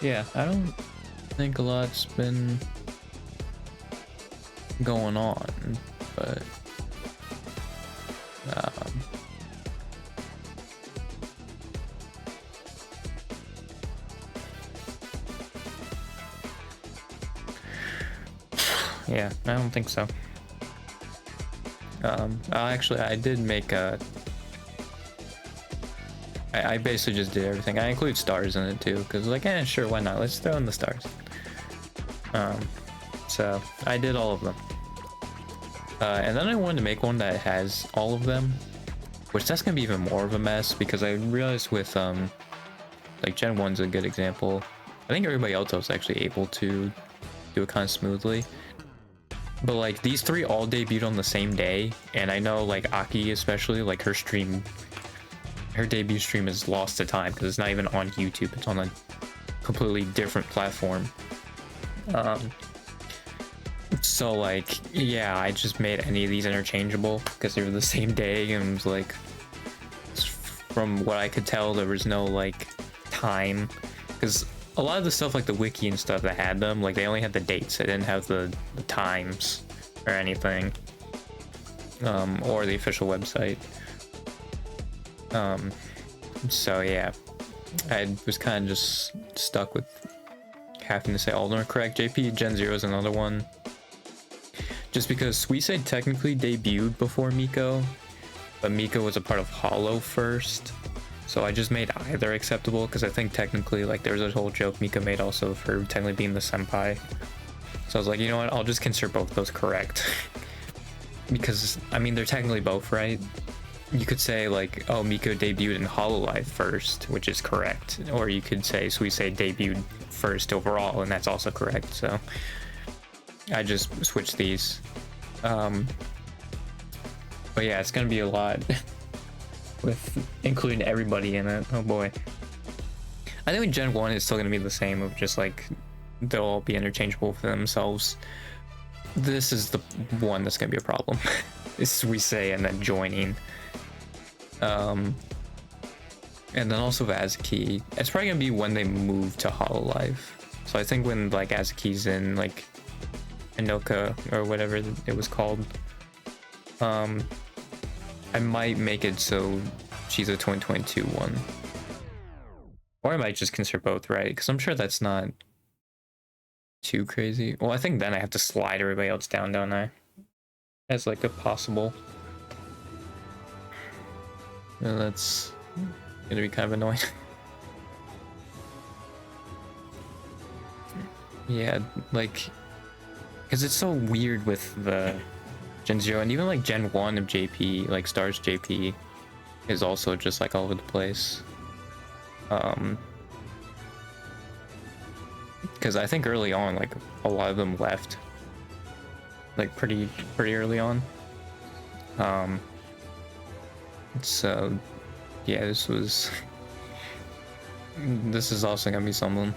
Yeah, I don't think a lot's been going on, but um, yeah, I don't think so. Actually, I did make a. I basically just did everything. I include stars in it too, because like, sure, why not? Let's throw in the stars. Um, so I did all of them. And then I wanted to make one that has all of them, which that's gonna be even more of a mess because I realized with like Gen 1's a good example. I think everybody else was actually able to do it kind of smoothly. But like these three all debuted on the same day, and I know like Aki especially, like her debut stream is lost to time because it's not even on YouTube, it's on a completely different platform. So like, yeah, I just made any of these interchangeable because they were the same day, and it was like, from what I could tell, there was no like time, because a lot of the stuff like the wiki and stuff that had them, like they only had the dates, they didn't have the times or anything, or the official website. So yeah, I was kind of just stuck with having to say all of them are correct. JP Gen 0 is another one, just because Suisei technically debuted before Miko, but Miko was a part of Hollow first, so I just made either acceptable, because I think technically, like, there was a whole joke Miko made also for technically being the senpai. So I was like, you know what, I'll just consider both those correct. Because, I mean, they're technically both right. You could say, like, oh, Miko debuted in Hololive first, which is correct. Or you could say Suisei debuted first overall, and that's also correct, so I just switched these. But yeah, it's gonna be a lot with including everybody in it. Oh boy. I think Gen 1 is still gonna be the same, of just like they'll all be interchangeable for themselves. This is the one that's gonna be a problem. It's Suisei and then joining. And then also Azuki. It's probably gonna be when they move to Hololive. So I think when like Azuki's in like Inoka or whatever it was called, I might make it so she's a 2022 one. Or I might just consider both, right? Because I'm sure that's not too crazy. Well, I think then I have to slide everybody else down, don't I? As like a possible. And that's gonna be kind of annoying. Yeah, like, because it's so weird with the Gen 0 and even like Gen 1 of JP, like Stars JP is also just like all over the place. Because I think early on, like a lot of them left, like pretty early on. So yeah, this is also gonna be something.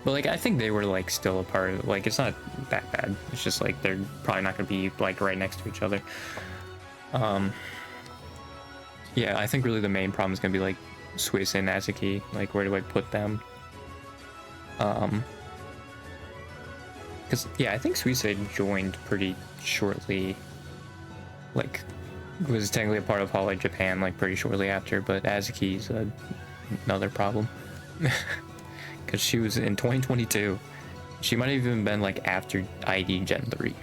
But like I think they were like still a part of it. Like it's not that bad. It's just like they're probably not gonna be like right next to each other. Yeah, I think really the main problem is gonna be like Suisei and Azuki. Like where do I put them? Because yeah, I think Suisei joined pretty shortly. Like was technically a part of Hololive Japan like pretty shortly after, but Azuki's another problem. Because she was in 2022. She might have even been like after ID Gen 3,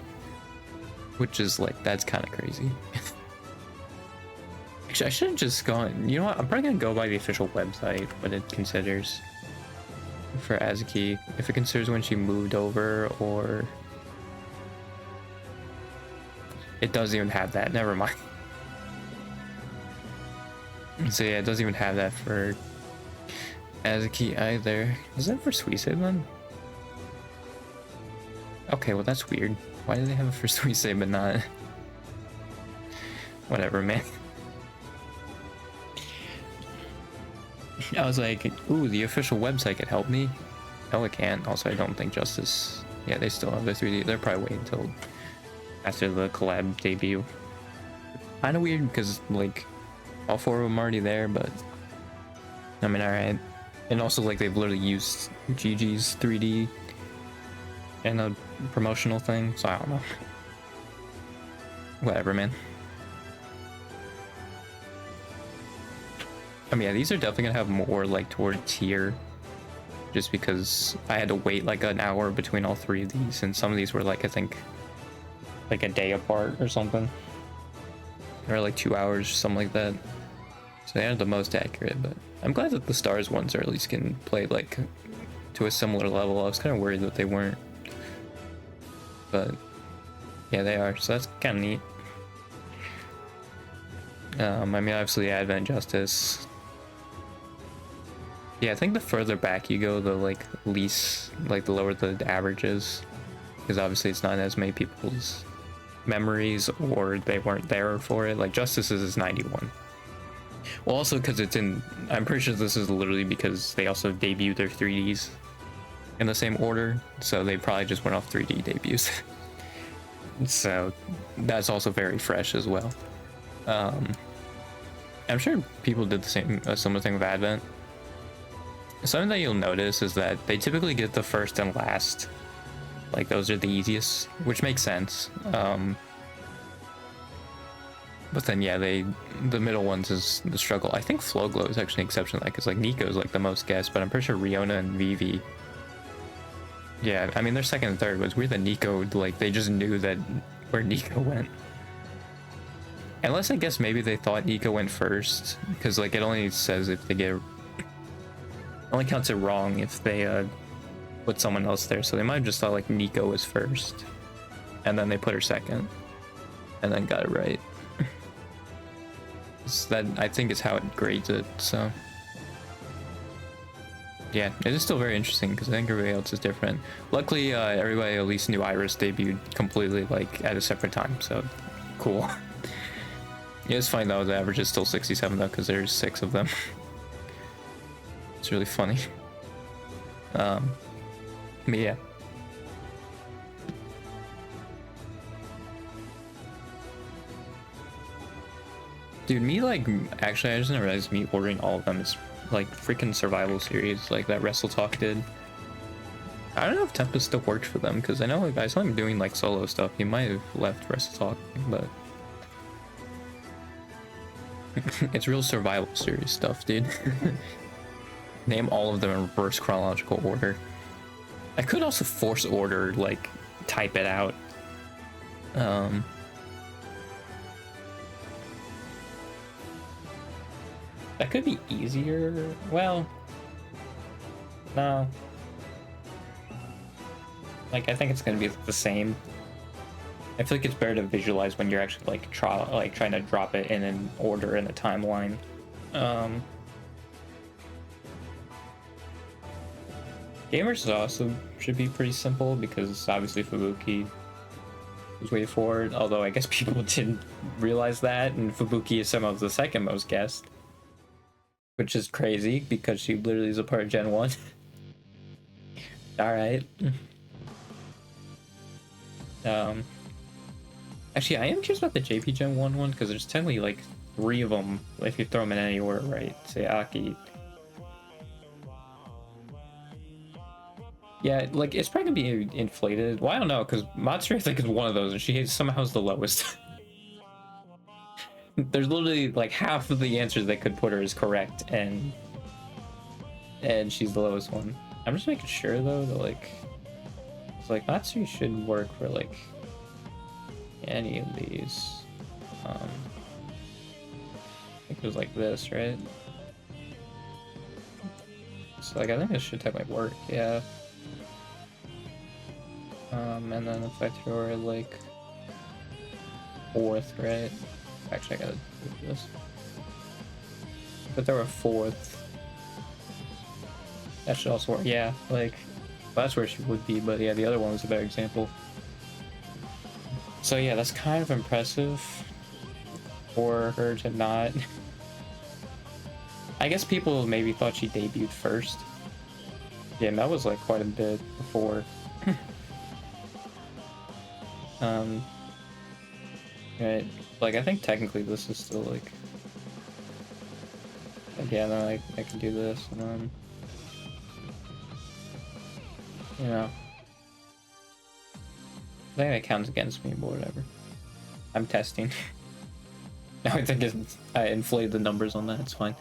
which is like, that's kind of crazy. Actually, I should have just gone, you know what, I'm probably gonna go by the official website, what it considers for Azuki, if it considers when she moved over, or it doesn't even have that, never mind. So yeah, it doesn't even have that for Azuki either. Is that for Suisei then? Okay, well that's weird. Why do they have it for Suisei but not? Whatever, man. I was like, ooh, the official website could help me. No, it can't. Also, I don't think Justice... Yeah, they still have their 3D. They're probably waiting until after the collab debut. Kind of weird because, like, all four of them are already there, but... I mean, alright. And also, like, they've literally used GG's 3D in a promotional thing, so I don't know. Whatever, man. I mean, yeah, these are definitely gonna have more, like, toward tier. Just because I had to wait, like, an hour between all three of these, and some of these were, like, I think, like, a day apart or something. Or, like, 2 hours, something like that. So they aren't the most accurate, but I'm glad that the stars ones are at least getting played, like, to a similar level. I was kind of worried that they weren't. But, yeah, they are, so that's kind of neat. I mean, obviously, Advent Justice. Yeah, I think the further back you go, the, like, least, like, the lower the average is. Because obviously it's not as many people's memories, or they weren't there for it. Like, Justice's is 91. Well, also because it's in, I'm pretty sure this is literally because they also debuted their 3Ds in the same order, so they probably just went off 3D debuts. So that's also very fresh as well. I'm sure people did the same, a similar thing with Advent. Something that you'll notice is that they typically get the first and last. Like, those are the easiest, which makes sense. But then, yeah, the middle ones is the struggle. I think Flowglow is actually an exception to that, because, like, Nico's, like, the most guessed, but I'm pretty sure Riona and Vivi. Yeah, I mean, they're second and third, but it's weird that Nico, like, they just knew that where Nico went. Unless, I guess, maybe they thought Nico went first, because, like, it only says if they get... only counts it wrong if they, put someone else there, so they might have just thought, like, Nico was first. And then they put her second. And then got it right. That, I think, is how it grades it, so... Yeah, it is still very interesting, because I think everybody else is different. Luckily, everybody at least knew Iris debuted completely, like, at a separate time, so... Cool. Yeah, it's funny, though, the average is still 67, though, because there's 6 of them. It's really funny. But yeah. Dude, me, like, actually, I just didn't realize me ordering all of them is, like, freaking survival series, like that WrestleTalk did. I don't know if Tempest still worked for them, because I know, like, I saw him doing, like, solo stuff. He might have left WrestleTalk, but... It's real survival series stuff, dude. Name all of them in reverse chronological order. I could also force order, like, type it out. That could be easier. Well, no. Like, I think it's gonna be the same. I feel like it's better to visualize when you're actually, like, trying to drop it in an order in the timeline. Gamers also should be pretty simple, because obviously Fubuki was way forward, although I guess people didn't realize that, and Fubuki is some of the second most guessed. Which is crazy, because she literally is a part of Gen 1. Alright. Actually, I am curious about the JP Gen 1 one, because there's technically, like, 3 of them, if you throw them in any order, right? Say Aki. Yeah, like, it's probably gonna be inflated. Well, I don't know, because Matsuri, I think, is one of those, and she somehow is the lowest. There's literally, like, half of the answers they could put her is correct, and she's the lowest one. I'm just making sure, though, that, like, it's like, Matsuri should work for, like, any of these. I think it was like this, right? So, like, I think this should technically work, yeah. And then if I throw her, like, 4th, right? Actually, I gotta do this. But there were 4th. That should also work. Yeah, like, well, that's where she would be, but yeah, the other one was a better example. So yeah, that's kind of impressive for her to not. I guess people maybe thought she debuted first. Yeah, and that was like quite a bit before. Right. Like, I think technically this is still, like... Yeah, then I can do this, and then... you know. I think that counts against me, but whatever. I'm testing. Now I think I inflated the numbers on that, it's fine.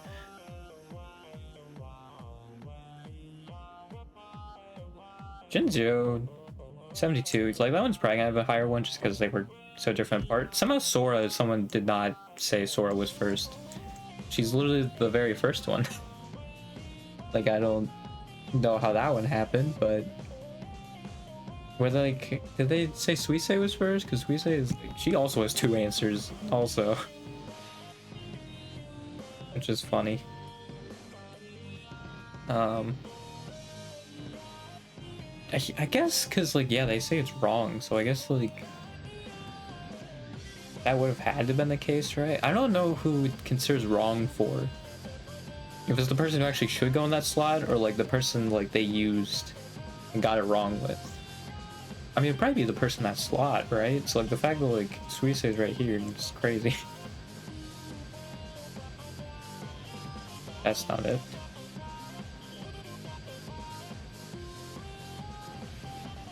Gen 0, 72. It's like that one's probably gonna have a higher one just because they were so different apart. Somehow Sora, someone did not say Sora was first. She's literally the very first one. Like, I don't know how that one happened, but were they like, did they say Suisei was first? Because Suisei is like, she also has 2 answers also, which is funny. I guess because like, yeah, they say it's wrong, so I guess like that would have had to been the case, right? I don't know who it considers wrong for. If it's the person who actually should go in that slot, or like the person like they used and got it wrong with. I mean, it'd probably be the person in that slot, right? So like the fact that like Suisei is right here is crazy. That's not it.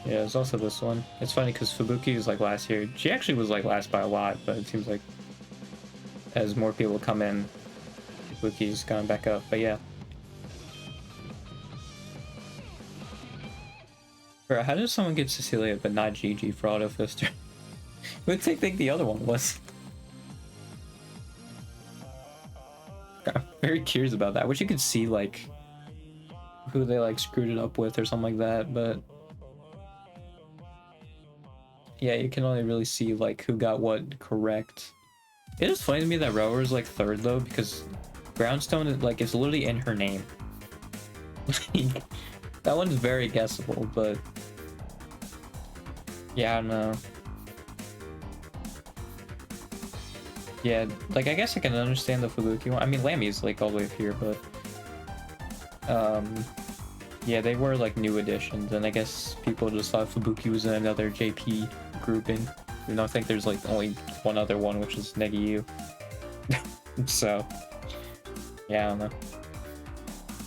Yeah, there's also this one. It's funny because Fubuki was like last year. She actually was like last by a lot, but it seems like as more people come in, Fubuki's gone back up. But yeah. Bro, how does someone get Cecilia but not Gigi for Auto Fister? Who would think the other one was? I'm very curious about that. I wish you could see like who they like screwed it up with or something like that, but yeah, you can only really see like who got what correct. It is funny to me that Rower's like third though, because Brownstone like is literally in her name. That one's very guessable, but yeah, I don't know. Yeah, like I guess I can understand the Fubuki one. I mean, Lammy's like all the way up here, but yeah, they were like new additions, and I guess people just thought Fubuki was in another JP grouping. You know, I think there's like only one other one, which is Negiyu. So yeah, I don't know.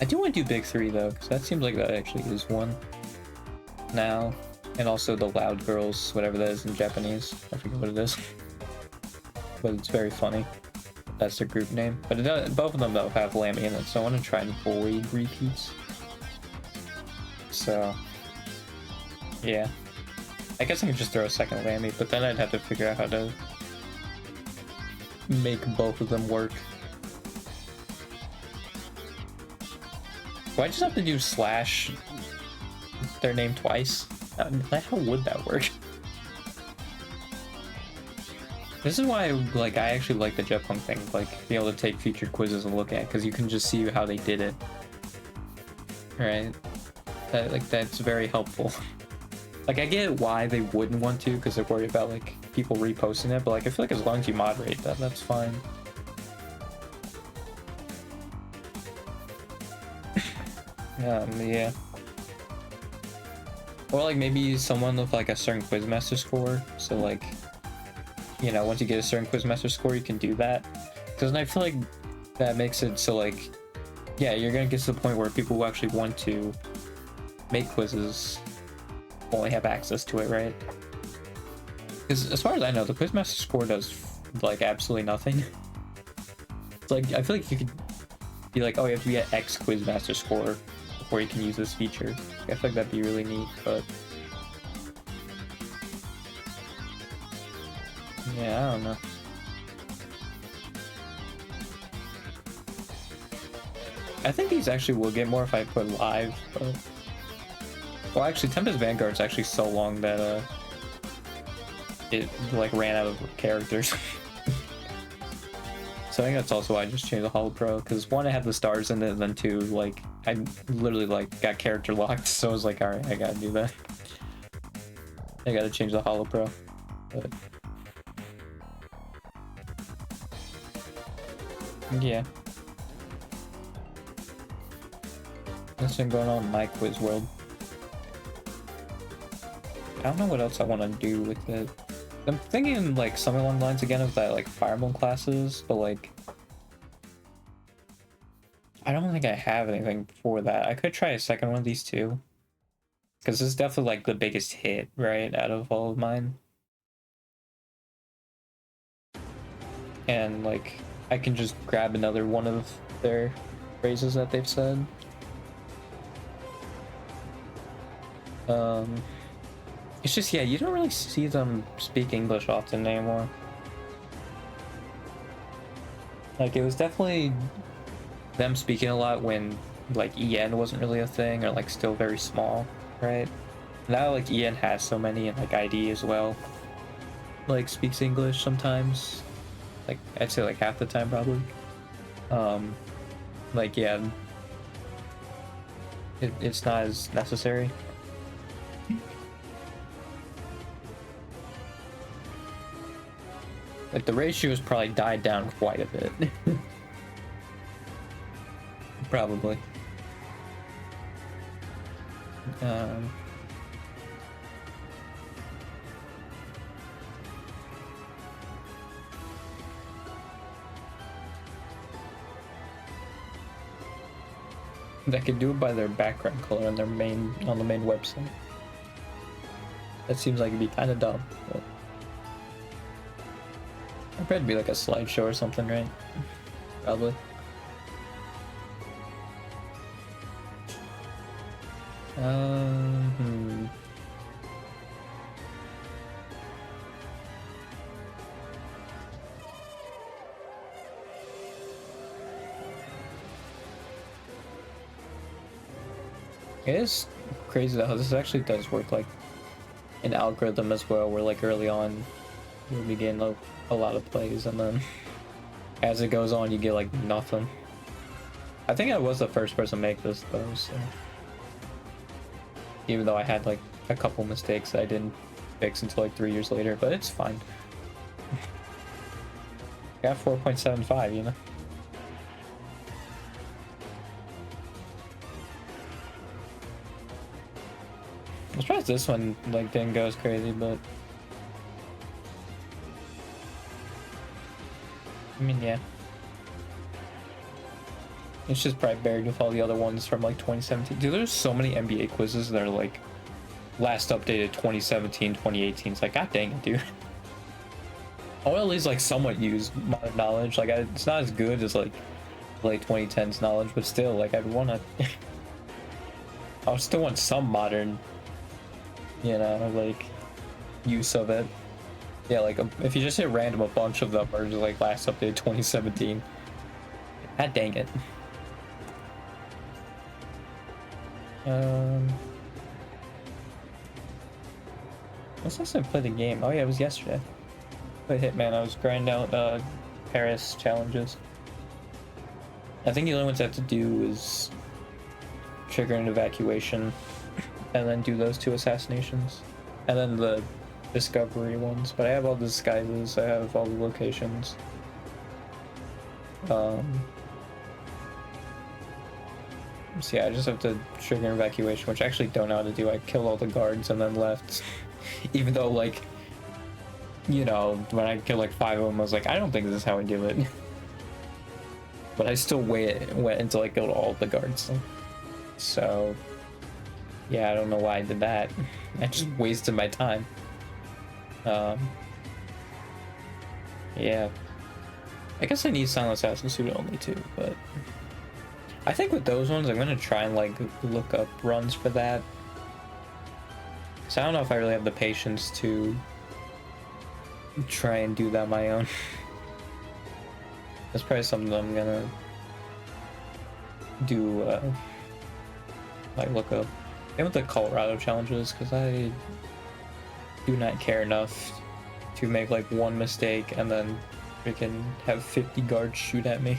I do want to do Big 3 though, because that seems like that actually is one now. And also the Loud Girls, whatever that is in Japanese. I forget what it is. But it's very funny. That's their group name. But it does, both of them though have Lammy in it, so I want to try and avoid repeats. So yeah. I guess I could just throw a second Lammy, but then I'd have to figure out how to make both of them work. Do I just have to do slash their name twice? How would that work? This is why like I actually like the Jet Punk thing, like being able to take featured quizzes and look at, because you can just see how they did it. Right? That's very helpful. Like I get why they wouldn't want to, because they're worried about like people reposting it, but like I feel like as long as you moderate that, that's fine. Yeah. Or like maybe someone with like a certain Quizmaster score, so like, you know, once you get a certain Quizmaster score, you can do that. Because I feel like that makes it so like, yeah, you're gonna get to the point where people who actually want to make quizzes only have access to it, right? Because as far as I know, the Quizmaster score does like absolutely nothing. It's like, I feel like you could be like, oh, you have to be at X Quizmaster score before you can use this feature. I feel like that'd be really neat, but yeah, I don't know. I think these actually will get more if I put live, but well, actually, Tempest Vanguard's actually so long that it like ran out of characters. So I think that's also why I just changed the Holo Pro, because one, I had the stars in it, and then two, like I literally like got character locked, so I was like, all right, I gotta do that. I gotta change the Holo Pro, but yeah. That's been going on in my quiz world. I don't know what else I want to do with it. I'm thinking like something along the lines again of that like Fire Emblem classes, but like I don't think I have anything for that. I could try a second one of these two. Because this is definitely like the biggest hit, right, out of all of mine. And like, I can just grab another one of their phrases that they've said. It's just, yeah, you don't really see them speak English often anymore. Like, it was definitely them speaking a lot when, like, EN wasn't really a thing, or, like, still very small, right? Now, like, EN has so many, and, like, ID as well, like, speaks English sometimes. Like, I'd say, like, half the time, probably. Like, yeah, it's not as necessary. Like, the ratio's probably died down quite a bit. Probably. They could do it by their background color on their on the main website. That seems like it'd be kind of dumb, but I'd probably be like a slideshow or something, right? Probably. It is crazy though how this actually does work like an algorithm as well, where like early on you begin a lot of plays, and then as it goes on you get like nothing. I think I was the first person to make this though, so even though I had like a couple mistakes that I didn't fix until like 3 years later, but it's fine. Got 4.75, you know. I'm surprised this one like didn't go as crazy, but I mean, yeah. It's just probably buried with all the other ones from like 2017. Dude, there's so many NBA quizzes that are like last updated 2017, 2018. It's like, god dang it, dude. I want to at least like somewhat use modern knowledge. Like, it's not as good as like late 2010s knowledge, but still, like, I'd want to. I would still want some modern, you know, like use of it. Yeah, like if you just hit random, a bunch of them are just like last updated 2017. God dang it. What's last time I played the game? Oh yeah, it was yesterday. I played Hitman. I was grinding out Paris challenges. I think the only ones I have to do is trigger an evacuation and then do those 2 assassinations. And then the discovery ones. But I have all the disguises, I have all the locations. So yeah, I just have to trigger an evacuation, which I actually don't know how to do. I killed all the guards and then left. Even though, like, you know, when I killed like 5 of them, I was like, I don't think this is how I do it. But I still went until I killed all the guards. So yeah, I don't know why I did that. I just wasted my time. Yeah. I guess I need Silent Assassin suit only too, but I think with those ones I'm gonna try and like look up runs for that. So I don't know if I really have the patience to try and do that on my own. That's probably something that I'm gonna do, like look up. Same with the Colorado challenges, because I do not care enough to make like one mistake and then freaking have 50 guards shoot at me.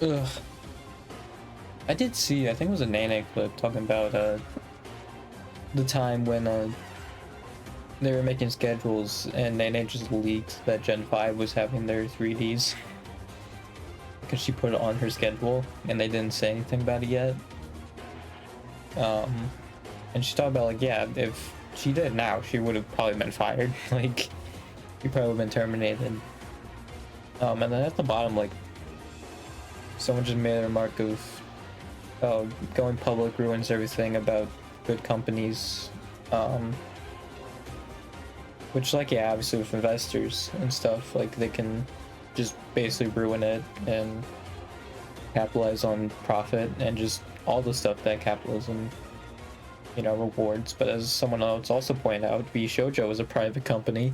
Ugh. I did see, I think it was a Nane clip talking about the time when they were making schedules and Nane just leaked that Gen 5 was having their 3Ds. because she put it on her schedule and they didn't say anything about it yet. And she talked about like, yeah, if she did now, she would have probably been fired. Like, she probably would have been terminated. And then at the bottom, like, someone just made a remark of, oh, going public ruins everything about good companies. Which, like, yeah, obviously with investors and stuff, like, they can just basically ruin it and capitalize on profit and just all the stuff that capitalism, you know, rewards. But as someone else also pointed out, Shoujo is a private company,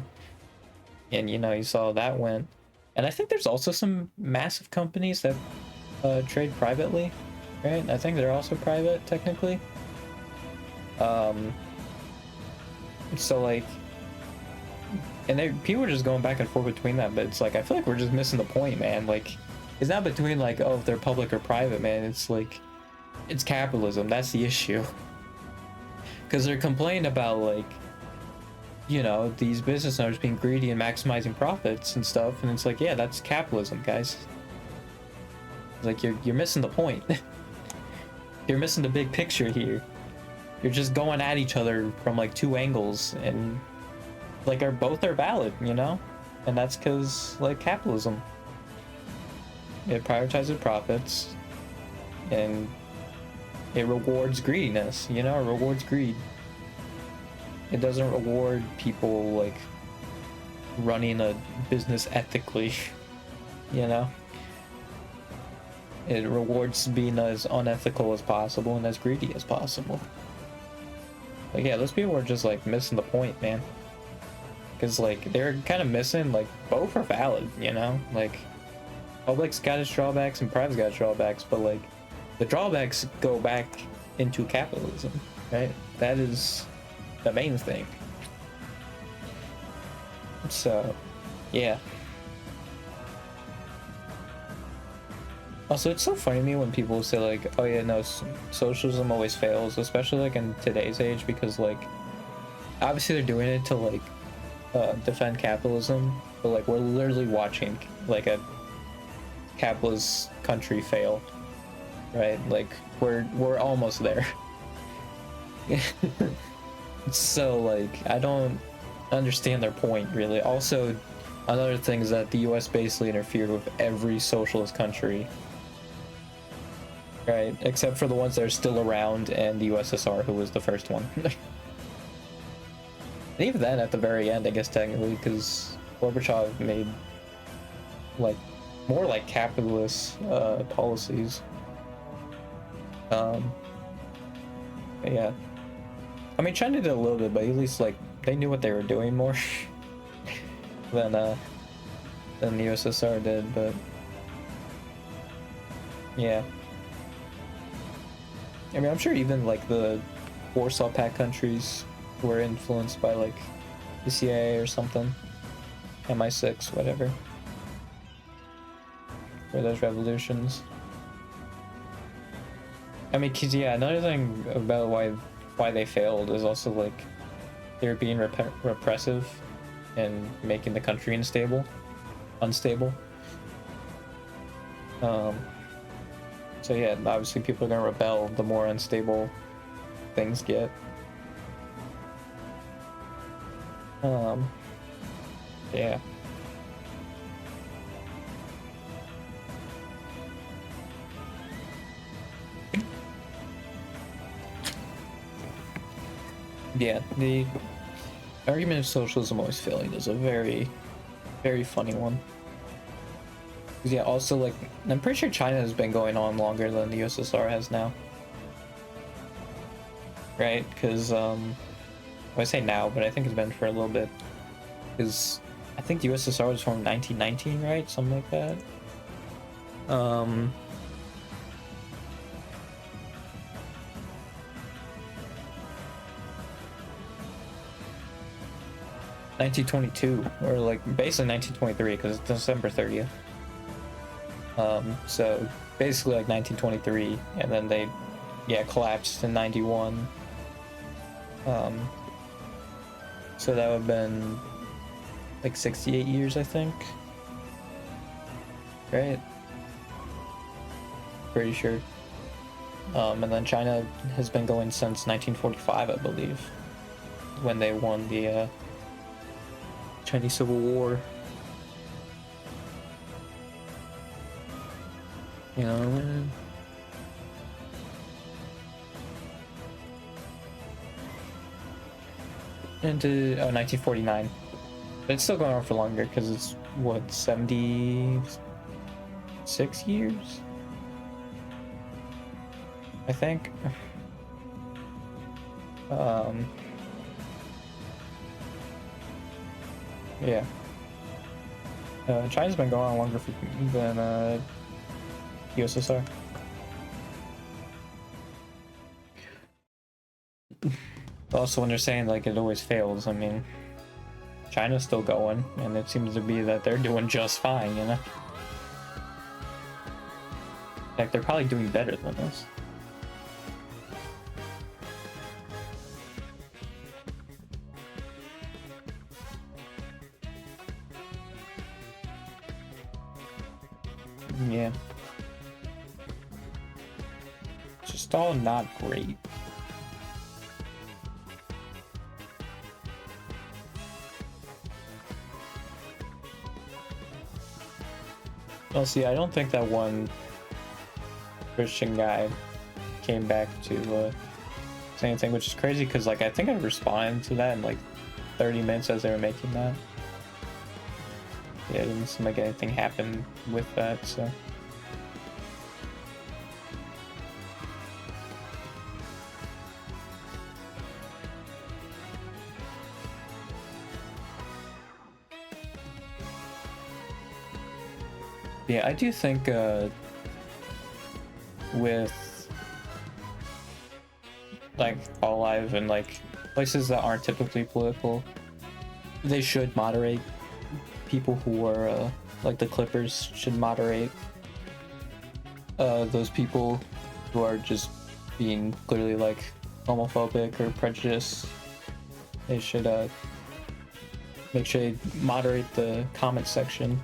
and you know, you saw how that went. And I think there's also some massive companies that trade privately, right? I think they're also private technically. So like, and people are just going back and forth between that, but it's like, I feel like we're just missing the point, man. Like, it's not between like, oh, if they're public or private, man. It's like, it's capitalism. That's the issue. Because they're complaining about like, you know, these business owners being greedy and maximizing profits and stuff, and it's like, yeah, that's capitalism, guys. Like, you're missing the point. You're missing the big picture here. You're just going at each other from like two angles, and like both are valid, you know? And that's because like capitalism, it prioritizes profits and it rewards greediness, you know? It rewards greed. It doesn't reward people like running a business ethically, you know? It rewards being as unethical as possible and as greedy as possible. Like, yeah, those people are just like missing the point, man. Because like they're kind of missing, like, both are valid, you know? Like, public's got its drawbacks and private's got its drawbacks, but like the drawbacks go back into capitalism, right? That is the main thing. So, yeah. Also, it's so funny to me when people say like, oh yeah, no, socialism always fails, especially like in today's age, because like, obviously they're doing it to like defend capitalism, but like we're literally watching like a capitalist country fail, right? Like we're almost there. So like, I don't understand their point really. Also, another thing is that the US basically interfered with every socialist country, right? Except for the ones that are still around, and the USSR, who was the first one. And even then, at the very end, I guess technically, because Gorbachev made like more like capitalist policies. Yeah, I mean, China did a little bit, but at least like they knew what they were doing more than the USSR did. But yeah, I mean, I'm sure even like the Warsaw Pact countries were influenced by like the CIA or something, MI6, whatever, for those revolutions. I mean, cause yeah, another thing about why they failed is also like they were being repressive and making the country unstable. So yeah, obviously people are gonna rebel the more unstable things get. Yeah. Yeah, the argument of socialism always failing is a very, very funny one. Yeah, also, like, I'm pretty sure China has been going on longer than the USSR has now. Right? Because, well, I say now, but I think it's been for a little bit. Because I think the USSR was formed 1919, right? Something like that. 1922, or like basically 1923, because it's December 30th. So basically like 1923, and then they, yeah, collapsed in 91. So that would have been like 68 years, I think. Right? pretty sure. And then China has been going since 1945, I believe, when they won the Chinese Civil War. You know. Into 1949, but it's still going on for longer because it's what 76 years, I think. Yeah. China's been going on longer than USSR. Also, when they're saying like it always fails, I mean, China's still going, and it seems to be that they're doing just fine, you know? Like, they're probably doing better than us. Yeah. It's just all not great. Well, see, I don't think that one Christian guy came back to say anything, which is crazy because, like, I think I responded to that in like 30 minutes as they were making that. Yeah, it didn't seem like anything happened with that, so. Yeah, I do think with like All Live and like places that aren't typically political, they should moderate people who are like the Clippers should moderate those people who are just being clearly like homophobic or prejudiced. They should make sure they moderate the comment section.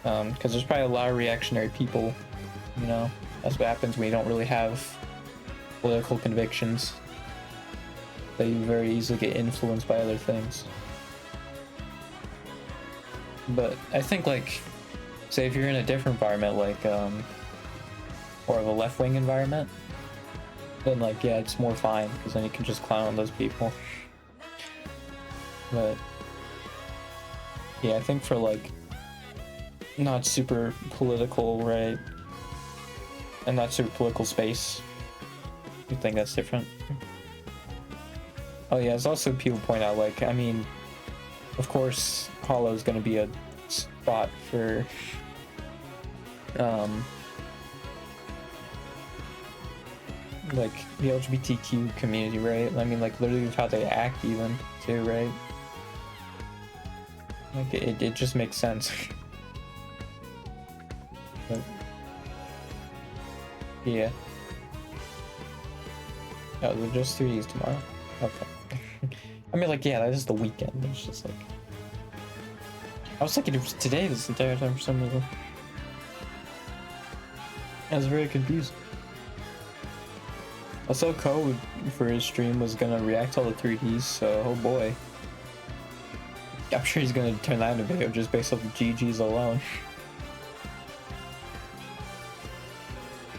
Because there's probably a lot of reactionary people, you know. That's what happens when you don't really have political convictions. They very easily get influenced by other things. But I think, like, say if you're in a different environment, like, or of a left-wing environment, then, like, yeah, it's more fine, because then you can just clown on those people. But, yeah, I think for, like, not super political, right? And not super political space. You think that's different? Oh yeah, there's also people point out, like, I mean, of course, Hollow is going to be a spot for, like, the LGBTQ community, right? I mean, like, literally how they act even, too, right? Like, it just makes sense. But, yeah. Oh, they're just 3Ds tomorrow. Okay. I mean, like, yeah, that is the weekend. It's just like, I was thinking it was today this entire time for some reason. I was very confused. I saw Code for his stream was gonna react to all the 3Ds, so oh boy. I'm sure he's gonna turn that into a video just based off of GGs alone.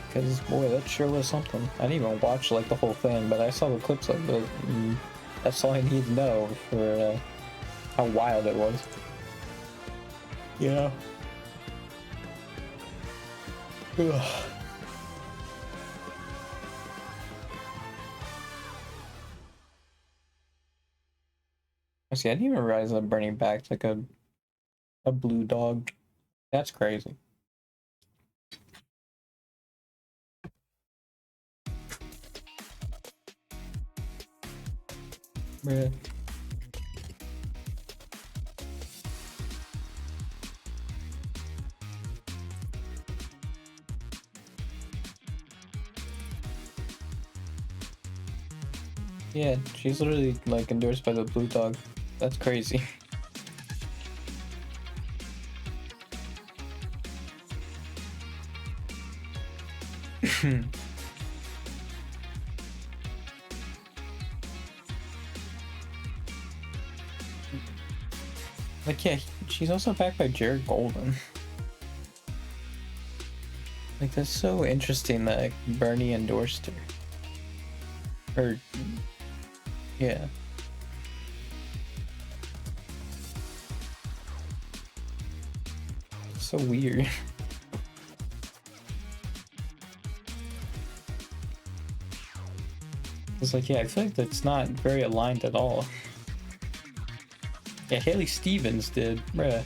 Because, boy, that sure was something. I didn't even watch, like, the whole thing, but I saw the clips of it, and that's all I need to know for how wild it was. Yeah. Ugh. See, I didn't even realize that Burning Back's like a blue dog. That's crazy. Yeah. Yeah, she's literally like endorsed by the blue dog. That's crazy. Like, yeah, she's also backed by Jared Golden. Like, that's so interesting that Bernie endorsed her. Or, yeah. It's so weird. It's like, yeah, I feel like that's not very aligned at all. Yeah, Haley Stevens did, bruh.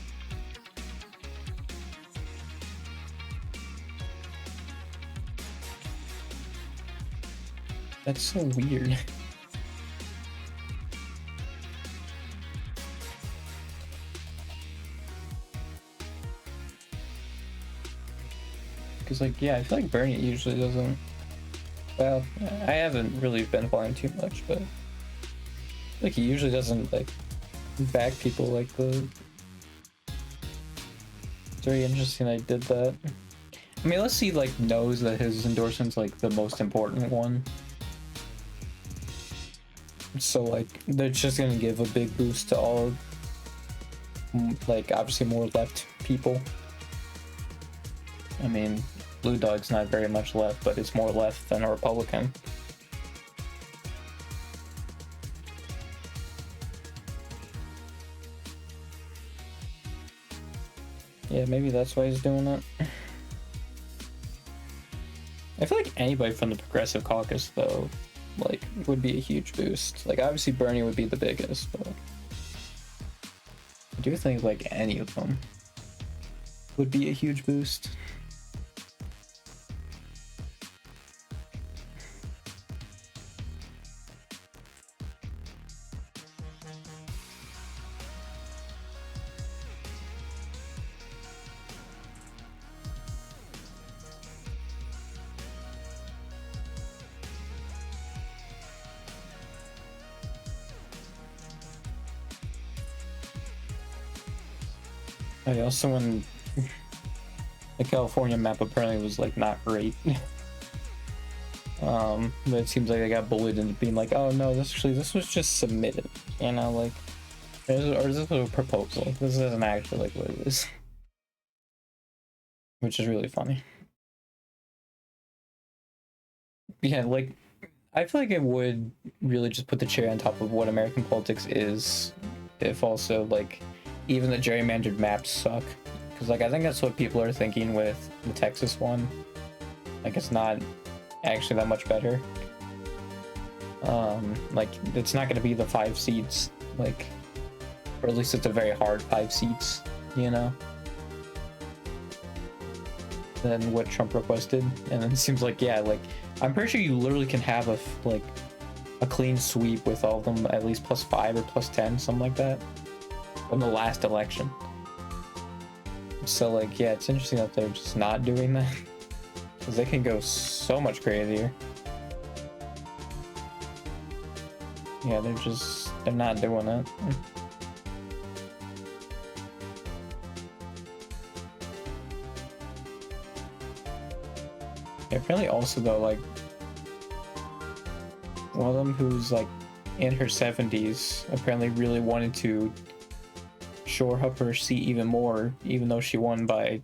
That's so weird. Because, like, yeah, I feel like Bernie usually doesn't. Well, I haven't really been following too much, but like he usually doesn't like back people like the. It's very interesting I did that. I mean, unless he like knows that his endorsement's like the most important one. So like they're just gonna give a big boost to all, like obviously more left people. I mean, Blue Dog's not very much left, but it's more left than a Republican. Yeah, maybe that's why he's doing it. I feel like anybody from the Progressive Caucus, though, like, would be a huge boost. Like, obviously Bernie would be the biggest, but I do think, like, any of them would be a huge boost. I also, when the California map apparently was like not great. But it seems like they got bullied into being like, oh no, this was just submitted, you know, like, or is this a proposal? This isn't actually like what it is, which is really funny. Yeah, like, I feel like it would really just put the cherry on top of what American politics is, if also like even the gerrymandered maps suck, because like I think that's what people are thinking with the Texas one. Like it's not actually that much better. Like it's not going to be the 5 seats, like, or at least it's a very hard 5 seats, you know, than what Trump requested. And it seems like, yeah, like I'm pretty sure you literally can have a clean sweep with all of them at least +5 or +10, something like that, from the last election. So like, yeah, it's interesting that they're just not doing that, because they can go so much crazier. Yeah, they're not doing it. Yeah, apparently also though, like, one of them who's like in her 70s apparently really wanted to shore up her seat even more, even though she won by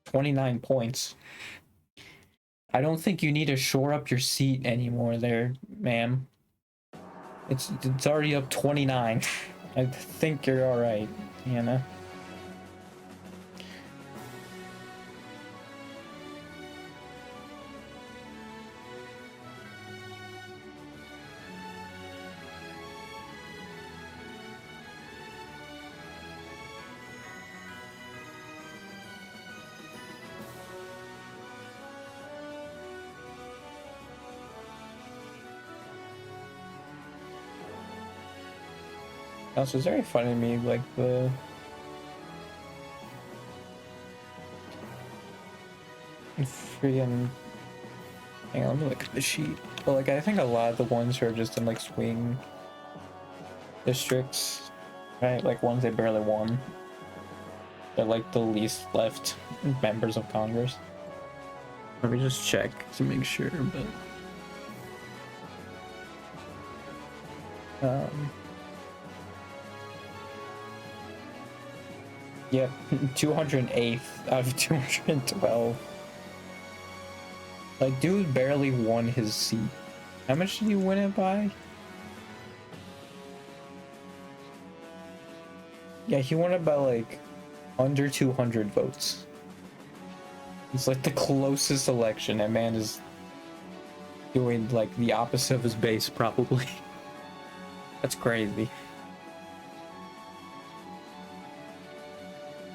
29 points. I don't think you need to shore up your seat anymore there, ma'am. It's already up 29. I think you're all right, you know. Also, it's very funny to me, like the freaking. Hang on, let me look at the sheet. But like, I think a lot of the ones who are just in like swing districts, right? Like ones they barely won. They're like the least left members of Congress. Let me just check to make sure, but yeah, 208th out of 212. Like, dude barely won his seat. How much did he win it by? Yeah, he won it by like under 200 votes. It's like the closest election, and man is doing like the opposite of his base, probably. That's crazy.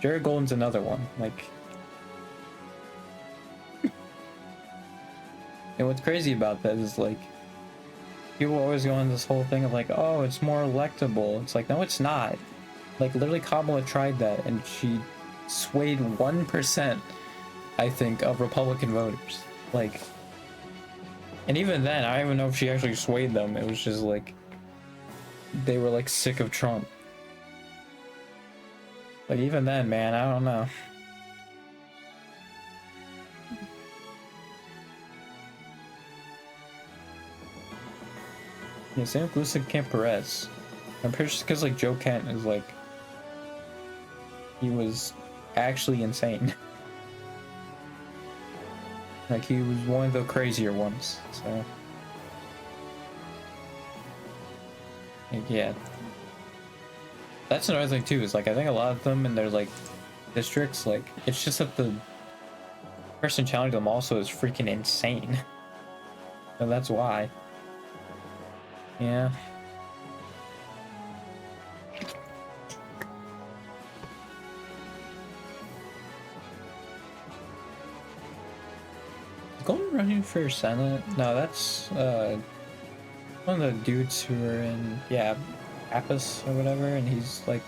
Jared Golden's another one. Like, and what's crazy about that is like, people always go on this whole thing of like, oh, it's more electable. It's like, no, it's not. Like, literally, Kamala tried that, and she swayed 1%, I think, of Republican voters. Like, and even then, I don't even know if she actually swayed them. It was just like, they were like sick of Trump. Like, even then, man, I don't know. Yeah, same with Lucid Camp Perez. I'm pretty sure because like Joe Kent is like, he was actually insane. Like, he was one of the crazier ones, so. Like, yeah. That's another thing too, is like, I think a lot of them in their like districts, like, it's just that the person challenging them also is freaking insane. So that's why. Yeah. Golden running for Senate? No, that's one of the dudes who are in, yeah, Apis or whatever, and he's like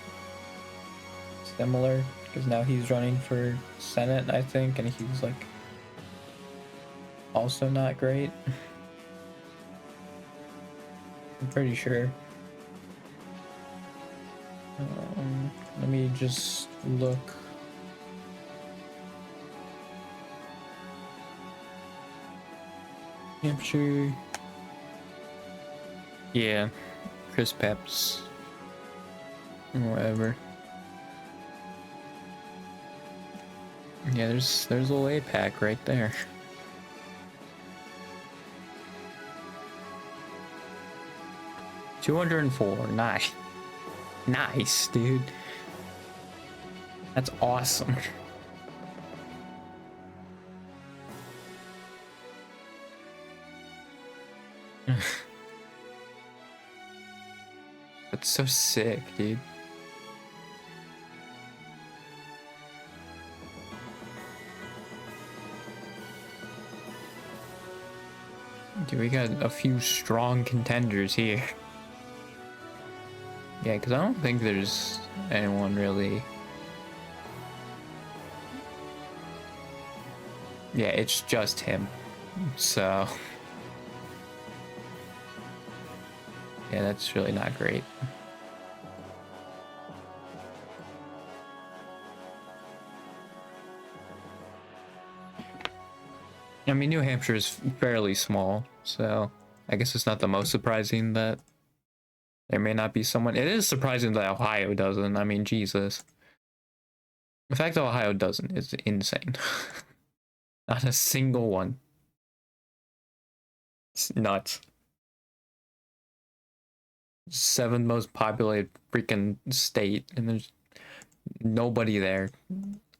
similar because now he's running for Senate, I think, and he's like also not great. I'm pretty sure. Let me just look. Hampshire. Yeah, Chris Peps. Whatever. Yeah, there's a little APAC right there. $204. Nice. Nice, dude. That's awesome. That's so sick, dude. Dude, we got a few strong contenders here. Yeah, because I don't think there's anyone really. Yeah, it's just him. So. Yeah, that's really not great. I mean, New Hampshire is fairly small, so I guess it's not the most surprising that there may not be someone. It is surprising that Ohio doesn't. I mean, Jesus. The fact that Ohio doesn't is insane. Not a single one. It's nuts. 7th most populated freaking state, and there's nobody there.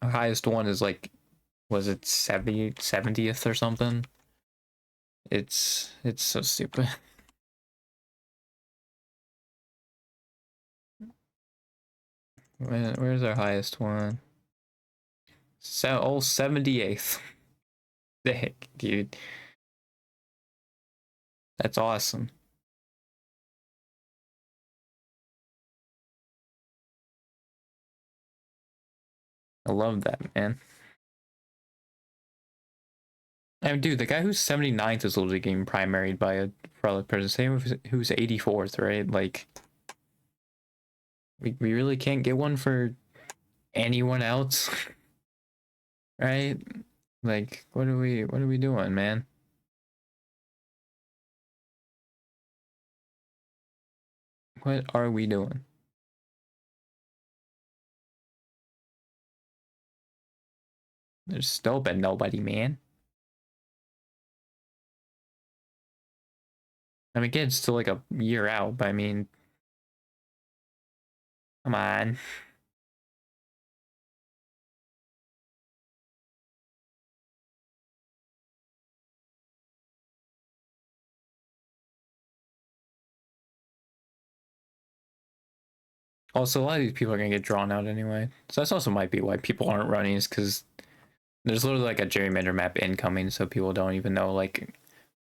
Our highest one is like, was it 70th or something? It's so stupid. Where's our highest one? 78th. The heck, dude. That's awesome. I love that, man. And dude, the guy who's 79th is literally getting primaried by a frolic person. Same who's 84th, right? Like, we really can't get one for anyone else, right? Like, what are we doing, man? What are we doing? There's still been nobody, man. I mean, again, it's still like a year out, but I mean, come on. Also, a lot of these people are gonna get drawn out anyway. So that's also might be why people aren't running, is because there's literally like a gerrymander map incoming, so people don't even know like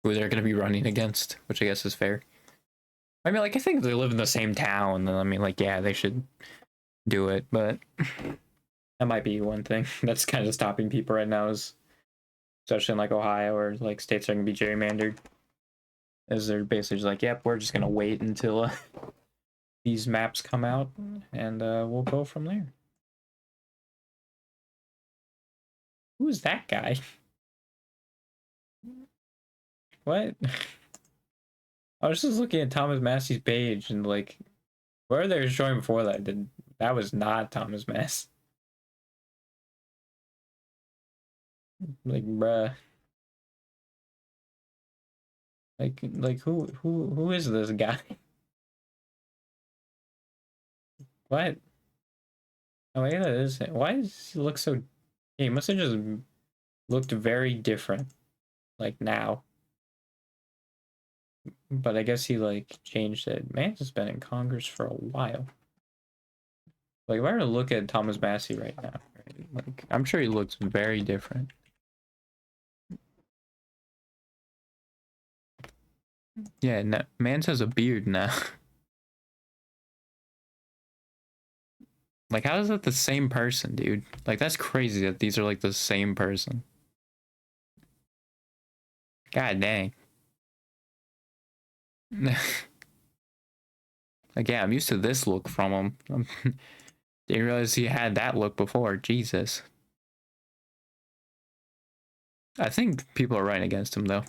who they're gonna be running against, which I guess is fair. I mean, like, I think if they live in the same town, then I mean, like, yeah, they should do it, but that might be one thing that's kind of stopping people right now, is especially in like Ohio or like states that are gonna be gerrymandered, is they're basically just like, yep, we're just gonna wait until these maps come out, and we'll go from there. Who is that guy? What? I was just looking at Thomas Massey's page, and like, where they were showing before that was not Thomas Massey. Like, bruh. Like who is this guy? What? Oh wait, that is it. Why does he look so? Yeah, he must have just looked very different, like now. But I guess he like changed it. Man's has been in Congress for a while. Like if I were to look at Thomas Massey right now, right, like I'm sure he looks very different. Yeah, no, Mans has a beard now. Like, how is that the same person, dude? Like, that's crazy that these are like the same person. God dang. Like, yeah, I'm used to this look from him. Didn't realize he had that look before. Jesus. I think people are running against him, though.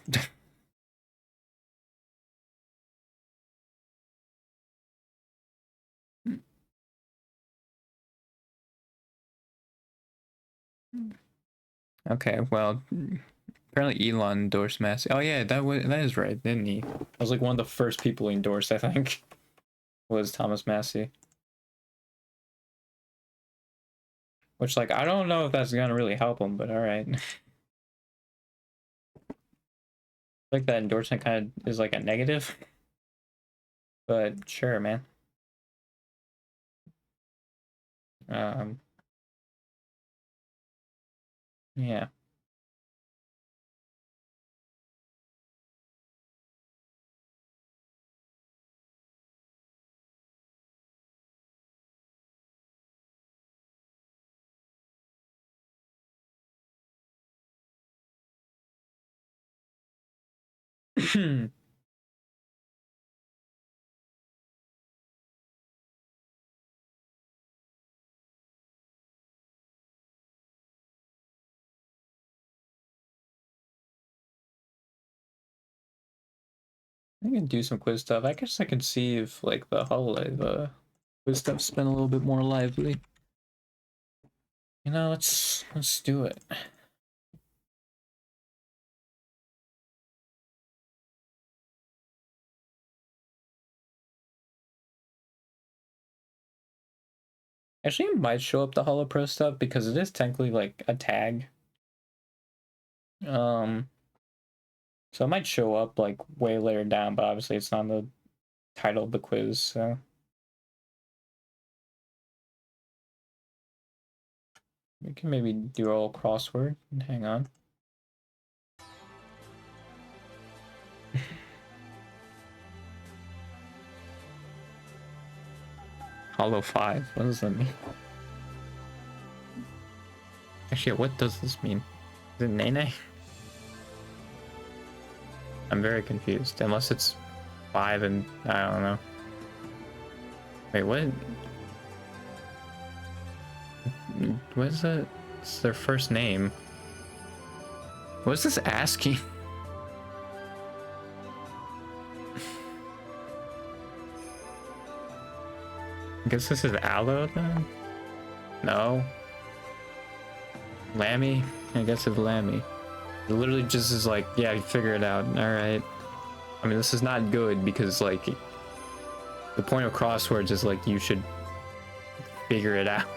Okay, well, apparently Elon endorsed Massey. Oh yeah, that is right, didn't he? I was like one of the first people he endorsed, I think, was Thomas Massey. Which, like, I don't know if that's gonna really help him, but all right. Like that endorsement kind of is like a negative, but sure, man. Um, yeah. I can do some quiz stuff. I guess I can see if like the Hololive quiz stuff's been a little bit more lively. You know, let's do it. Actually, it might show up the HoloPro stuff because it is technically like a tag. Um, so it might show up like way later down, but obviously it's not the title of the quiz. So we can maybe do a little crossword. Hang on. Hollow 5. What does that mean? Actually, what does this mean? Is it Nene? I'm very confused. Unless it's 5 and I don't know. Wait, what? What is it? It's their first name. What's this asking? I guess this is Aloe then? No. Lammy? I guess it's Lammy. It literally just is like, yeah, you figure it out. Alright. I mean, this is not good because, like, the point of crosswords is, like, you should figure it out.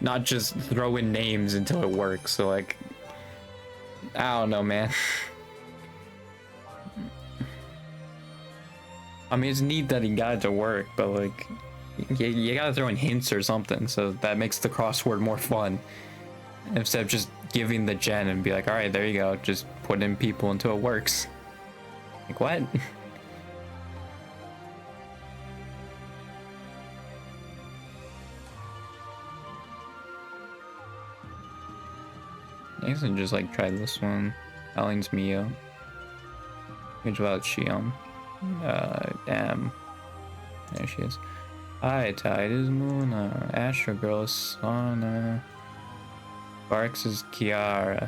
Not just throw in names until it works. So, like, I don't know, man. I mean, it's neat that he got it to work, but, like, you gotta throw in hints or something so that makes the crossword more fun. Instead of just giving the gen and be like, alright, there you go, just put in people until it works. Like, what? I guess I just like try this one. Alien's Mio. Which about Shion. Damn. There she is. Hi, Tide is Muna. Astro Girl is Sana. Barks is Kiara.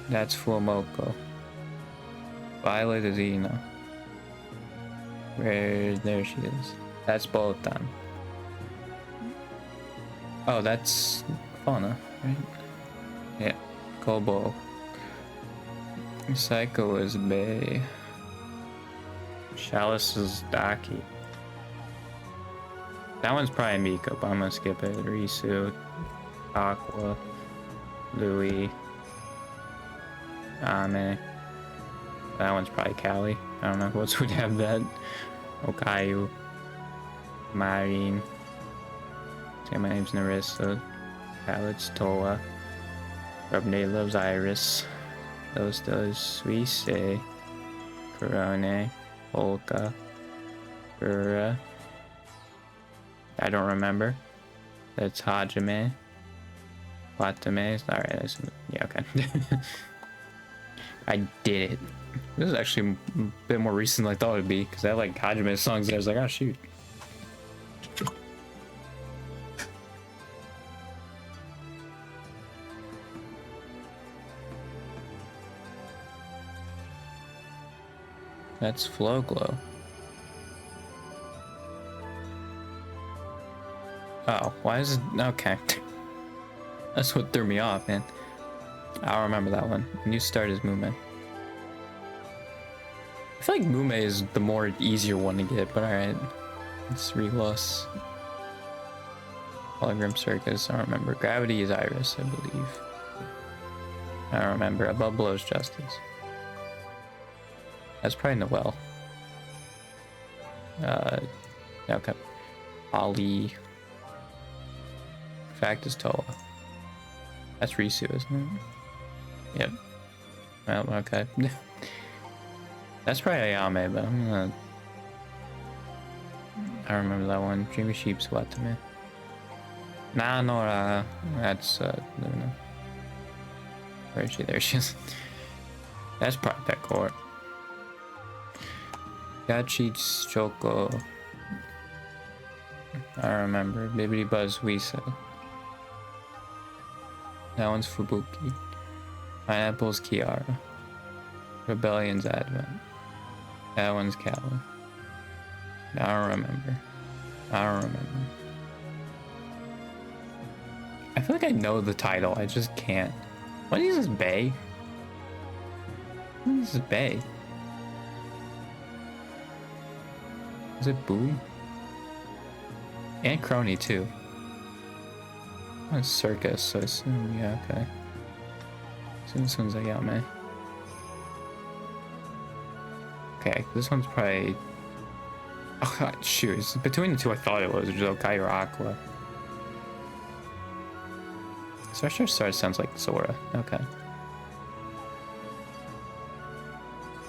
That's Fuomoko. Violet is Ina. There she is. That's Botan. Oh, that's Fauna, right? Yeah. Kobo. Psycho is Bay. Chalice is Daki. That one's probably Miko, but I'm gonna skip it. Risu, Aqua, Louis, Ame. That one's probably Callie. I don't know who else would have that. Okayu, Marine. Say my name's Narissa. Khaled's Toa. Rubney loves Iris. Those does Suisse. Corone. Polka. Kura. I don't remember. That's Hajime. Watame. Alright, yeah, okay. I did it. This is actually a bit more recent than I thought it would be, because I like Hajime's songs and I was like, oh shoot. That's Flow Glow. Oh, why is it? Okay. That's what threw me off, man. I don't remember that one. New start is Mume. I feel like Mume is the more easier one to get, but alright. It's Reloss. Hologram Circus, I don't remember. Gravity is Iris, I believe. I don't remember. Above Below is Justice. That's probably Noelle. Okay. Ollie. Fact is Toa. That's Risu, isn't it? Yep. Well, okay. That's probably Ayame, but I'm gonna... I remember that one. Dreamy Sheep's Watame. Nah, Nora. That's, Luna. Where is she? There she is. That's probably Pet Court. Gachi's Choco. I remember. Bibbidi Buzz Wisa. That one's Fubuki. Pineapple's Kiara. Rebellion's Advent. That one's Callie. I don't remember. I don't remember. I feel like I know the title, I just can't. What is this, Bay? What is this, Bay? Is it Boom? And Crony too. Oh, it's Circus, so I assume, yeah, okay. So this one's Ayame. Okay, this one's probably... Oh god, shoot, it's between the two I thought it was, which is Okai or Aqua. Starship Stars sounds like Sora, okay.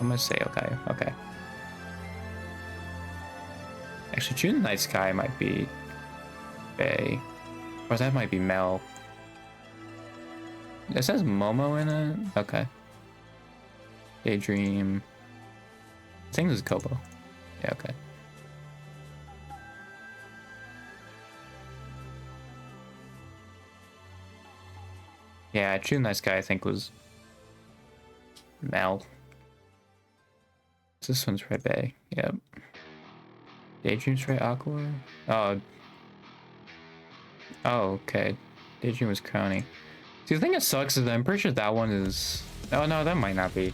I'm gonna say Okai, okay. Actually, June Night Sky might be Bay. Or that might be Mel. It says Momo in it? Okay. Daydream. I think this is Kobo. Yeah, okay. Yeah, True Nice Guy I think was Mel. This one's Red Bay. Yep. Daydream's right Aqua? Oh. Oh, okay. Daydream was Crowny. See, the thing that sucks is that I'm pretty sure that one is... Oh, no, that might not be.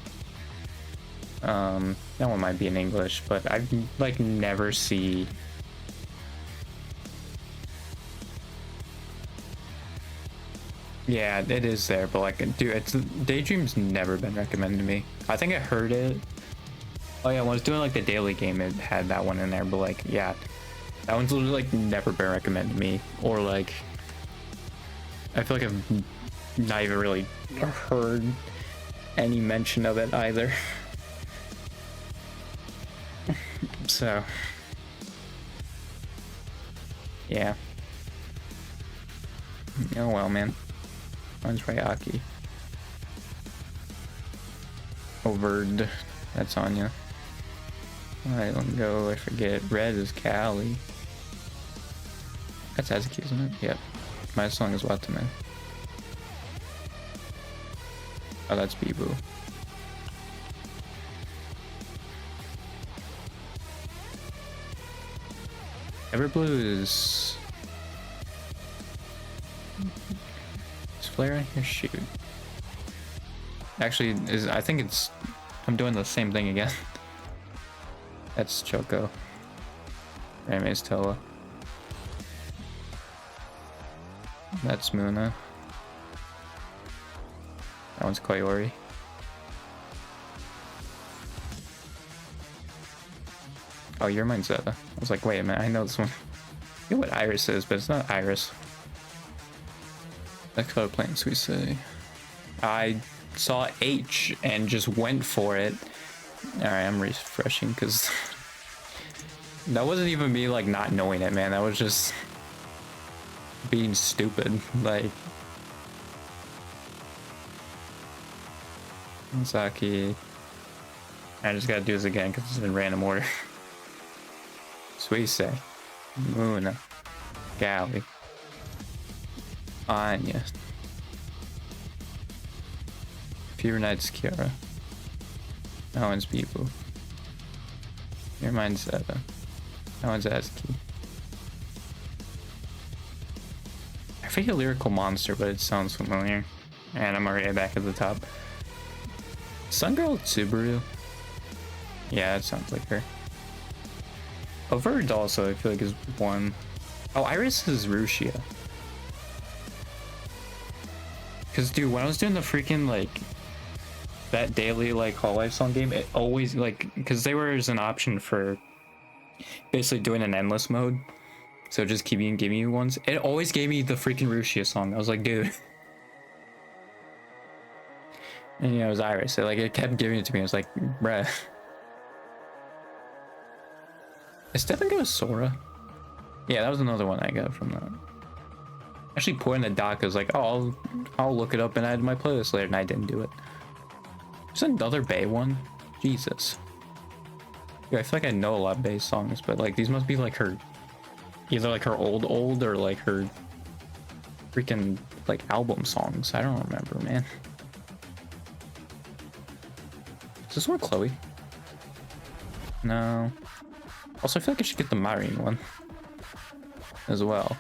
That one might be in English, but I, like, never see... Yeah, it is there, but, like, dude, it's... Daydream's never been recommended to me. I think I heard it. Oh, yeah, when I was doing, like, the daily game, it had that one in there, but, like, yeah. That one's literally, like, never been recommended to me. Or, like... I feel like I've not even really heard any mention of it either. So... Yeah. Oh well, man. Mine's Ryaki. Overd. That's Anya. Alright, let me go. I forget. Red is Cali. That's Azuki, isn't it? Yep. My song is Watame. Oh, that's Bibu. Everblue is... Is Flare in here? Shoot. Actually, I think it's... I'm doing the same thing again. That's Choco. Rami's Toa. That's Muna. That one's Koyori. Oh, your mind's Zeta. I was like, wait a minute, I know this one. I know what Iris is, but it's not Iris. Next color playing Suisei. I saw H and just went for it. Alright, I'm refreshing because that wasn't even me like not knowing it, man. That was just being stupid. Like Saki. I just gotta do this again because it's in random order. Suisei, Muna, Gali, Anya, Fever Knight's Kiara. That one's Bibu. Your mind's Zeta. That one's Azuki. I forget Lyrical Monster, but it sounds familiar. And I'm already back at the top. Sungirl Subaru. Yeah, that sounds like her. Overd also, I feel like, is one. Oh, Iris is Rushia. Because, dude, when I was doing the freaking, like, that daily, like, Hololive song game, it always, like, because there was an option for basically doing an endless mode. So just giving you ones. It always gave me the freaking Rushia song. I was like, dude. And, it was Iris. So, like, it kept giving it to me. I was like, bruh. Is Stefan go Sora? Yeah, that was another one I got from that. Actually, put in the doc. I was like, oh, I'll look it up and add to my playlist later, and I didn't do it. There's another Bae one. Jesus. Yeah, I feel like I know a lot of Bae songs, but like these must be like her, either like her old or like her freaking like album songs. I don't remember, man. Is this one Chloe? No. Also, I feel like I should get the Marine one as well.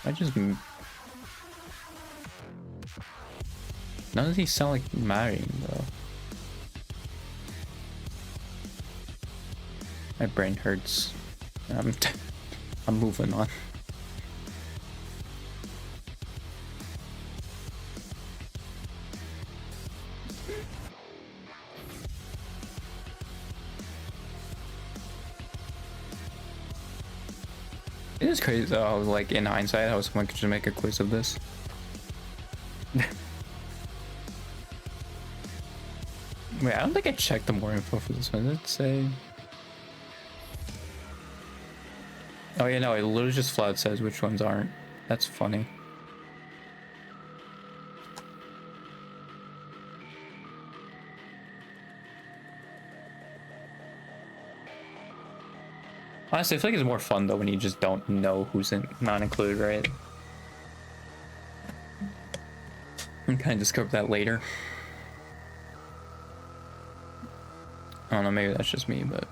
I just... None of these sound like Marine, though. My brain hurts. I'm moving on. It is crazy though, like in hindsight, how someone could just make a quiz of this. Wait, I don't think I checked the more info for this one. Did it say? Oh yeah, no, it literally just flat says which ones aren't. That's funny. Honestly, I feel like it's more fun though when you just don't know who's not included, right? And kind of discovered that later. I don't know, maybe that's just me, but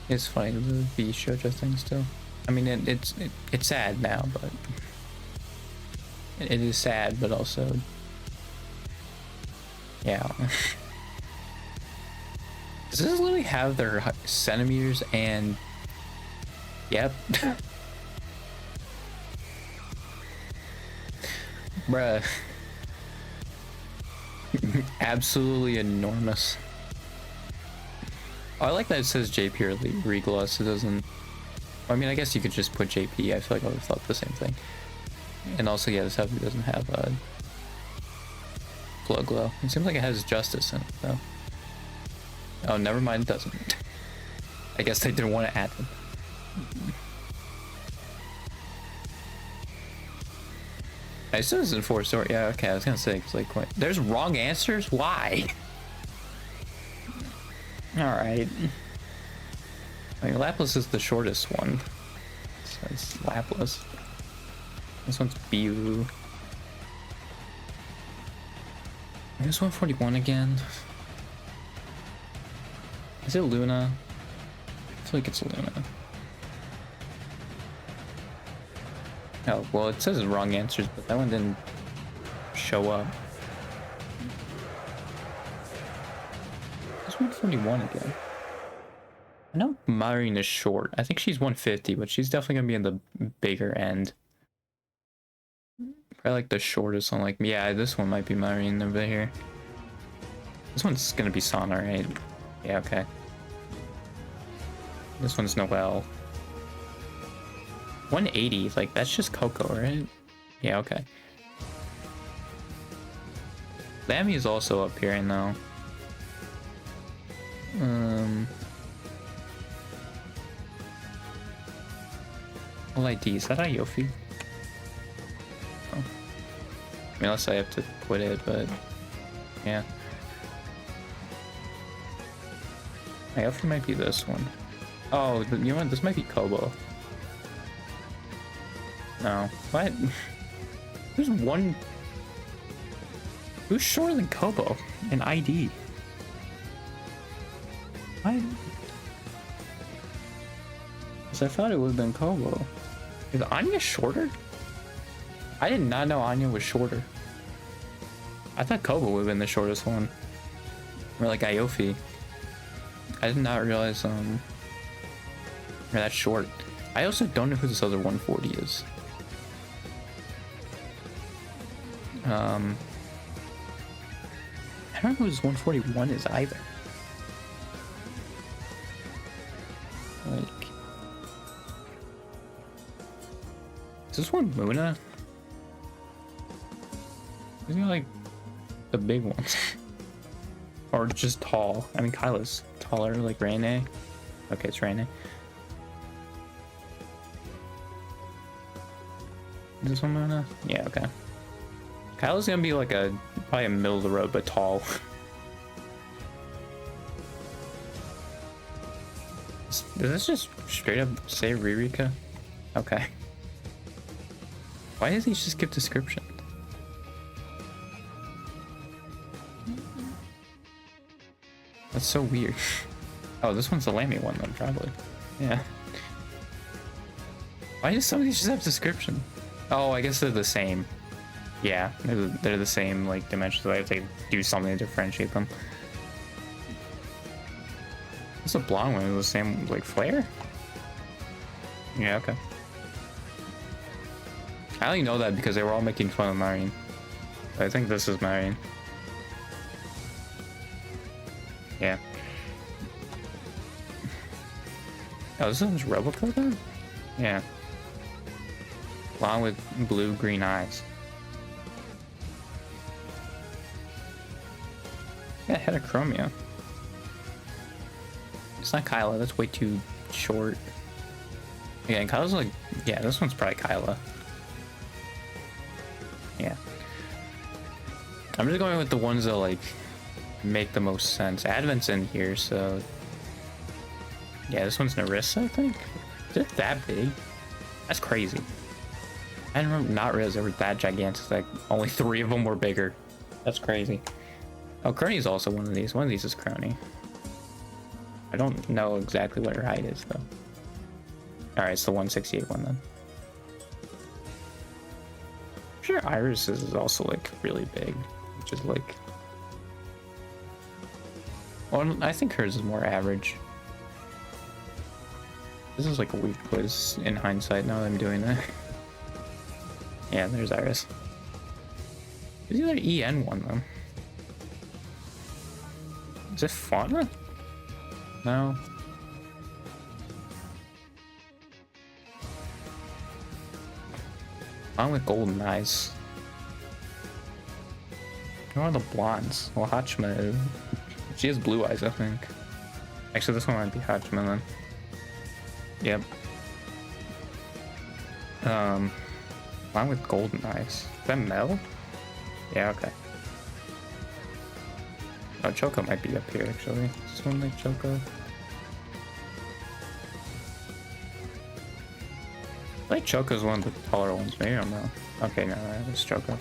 it's funny, the shoujo thing still. I mean, it's sad now, but it is sad, but also, yeah. Does this literally have their centimeters and, yep. Bruh. Absolutely enormous. I like that it says JP or Regloss. It doesn't. I mean, I guess you could just put JP. I feel like I would have thought the same thing. And also, yeah, this heavy doesn't have a glow glow. It seems like it has justice in it, though. Oh, never mind, it doesn't. I guess they didn't want to add it. I assume it's in 4-star. Yeah, okay, I was gonna say, it's like, what? There's wrong answers? Why? Alright. I mean, Lapras is the shortest one. So it's Lapras. This one's Biu. This 141 again. Is it Luna? I feel like it's Luna. Oh, well, it says wrong answers, but that one didn't show up. It's 141 again. I know Marine is short. I think she's 150, but she's definitely gonna be in the bigger end. Probably like the shortest one. Like, yeah, this one might be Marine over here. This one's gonna be Sana, right? Yeah, okay. This one's Noelle. 180, like that's just Coco, right? Yeah, okay. Lammy is also up here now. All ID, is that Iofi? Oh. I mean, unless I have to quit it, but yeah. Iofi might be this one. Oh, you know what? This might be Kobo. No. What? Who's shorter than Kobo in ID? What? Because I thought it would have been Kobo. Is Anya shorter? I did not know Anya was shorter. I thought Kobo would have been the shortest one. Or like Iofi. I did not realize that's short. I also don't know who this other 140 is. I don't know who this 141 is either. Like, is this one Muna? Isn't it like the big ones? Or just tall? I mean, Kyla's taller, like Rene. Okay, it's Rene. Is this one Muna? Yeah, okay. Kyla's gonna be like probably a middle of the road, but tall. Does this just straight up say Ririka? Okay. Why does he just give description? That's so weird. Oh, this one's the Lammy one then, probably. Yeah. Why does some of these just have description? Oh, I guess they're the same. Yeah, they're the same like dimensions. I have to do something to differentiate them. It's a blonde one, the same like flare. Yeah, okay. I only know that because they were all making fun of Marine. I think this is Marine. Yeah. Oh, this one's Roboco then? Yeah. Blonde with blue-green eyes. Yeah, Heterochromia. It's not Kyla, that's way too short. Yeah, and Kyla's like, yeah, this one's probably Kyla. Yeah. I'm just going with the ones that like make the most sense. Advent's in here, so yeah, this one's Narissa, I think. Is it that big? That's crazy. I didn't not realize they were that gigantic. Like only 3 of them were bigger. That's crazy. Oh, Crony's also one of these. One of these is Crony. I don't know exactly what her height is though. All right, it's the 168 one then. I'm sure Iris's is also like really big, which is like. Well, I think hers is more average. This is like a weak quiz in hindsight now that I'm doing that. Yeah, there's Iris. There's the other EN one though. Is it Fauna? No. I'm with golden eyes. Who are the blondes? Well, Hachima. She has blue eyes, I think. Actually, this one might be Hachima then. Yep. I'm with golden eyes. Is that Mel? Yeah, okay. Oh, Choco might be up here actually. Is this one like Choco? I think Choco's one of the taller ones, maybe I don't know. Okay, no, it's Choco.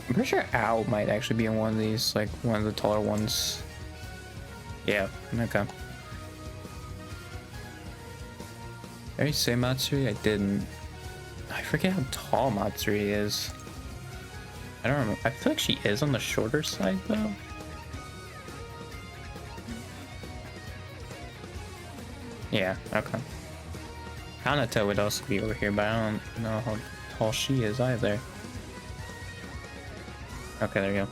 I'm pretty sure Owl might actually be in one of these, like one of the taller ones. Yeah, okay. Did I say Matsuri? I didn't. I forget how tall Matsuri is. I don't remember. I feel like she is on the shorter side though. Yeah, okay. Hanata would also be over here, but I don't know how tall she is either. Okay, there you go.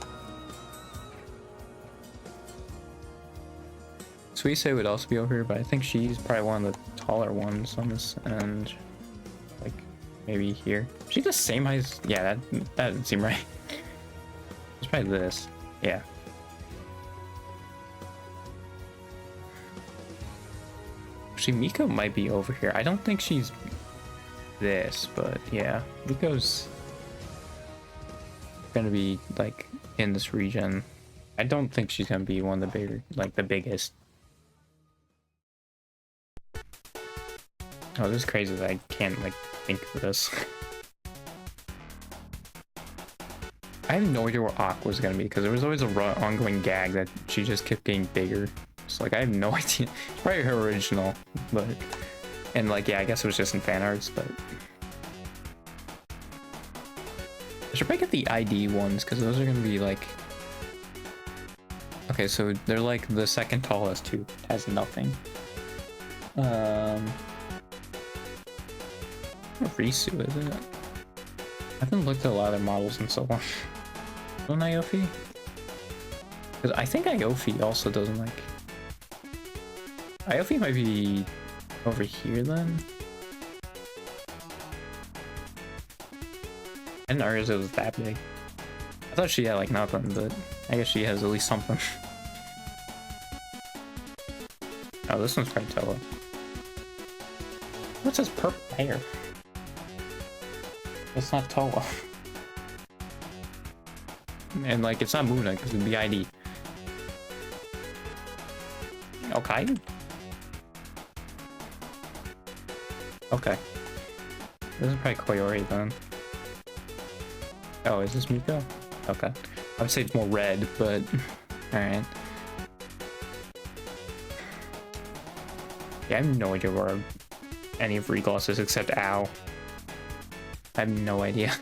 Suisei would also be over here, but I think she's probably one of the taller ones on this end. Like, maybe here. She's the same height as... Yeah, that doesn't seem right. It's probably this. Yeah. Actually, Miko might be over here. I don't think she's this, but yeah. Miko's gonna be, like, in this region. I don't think she's gonna be one of the bigger, like, the biggest. Oh, this is crazy that I can't, like, think of this. I have no idea where Aqua's gonna be, because there was always a ongoing gag that she just kept getting bigger. So, like, I have no idea. It's probably her original, but... And, like, yeah, I guess it was just in fan arts, but... I should probably get the ID ones, because those are gonna be, like... Okay, so they're, like, the second tallest who has nothing. What Risu is it? I haven't looked at a lot of their models in so long. Isn't Iofi? Because I think Iofi also doesn't like... Iofi might be over here then? I didn't realize it was that big. I thought she had like nothing, but I guess she has at least something. Oh, this one's probably Tello. What's his purple hair? It's not Toa. And like, it's not Muna because it'd be ID. Okay. Okay. This is probably Koyori then. Oh, is this Miko? Okay. I would say it's more red, but alright. Yeah, I have no idea where any of Regloss is except Ow. I have no idea.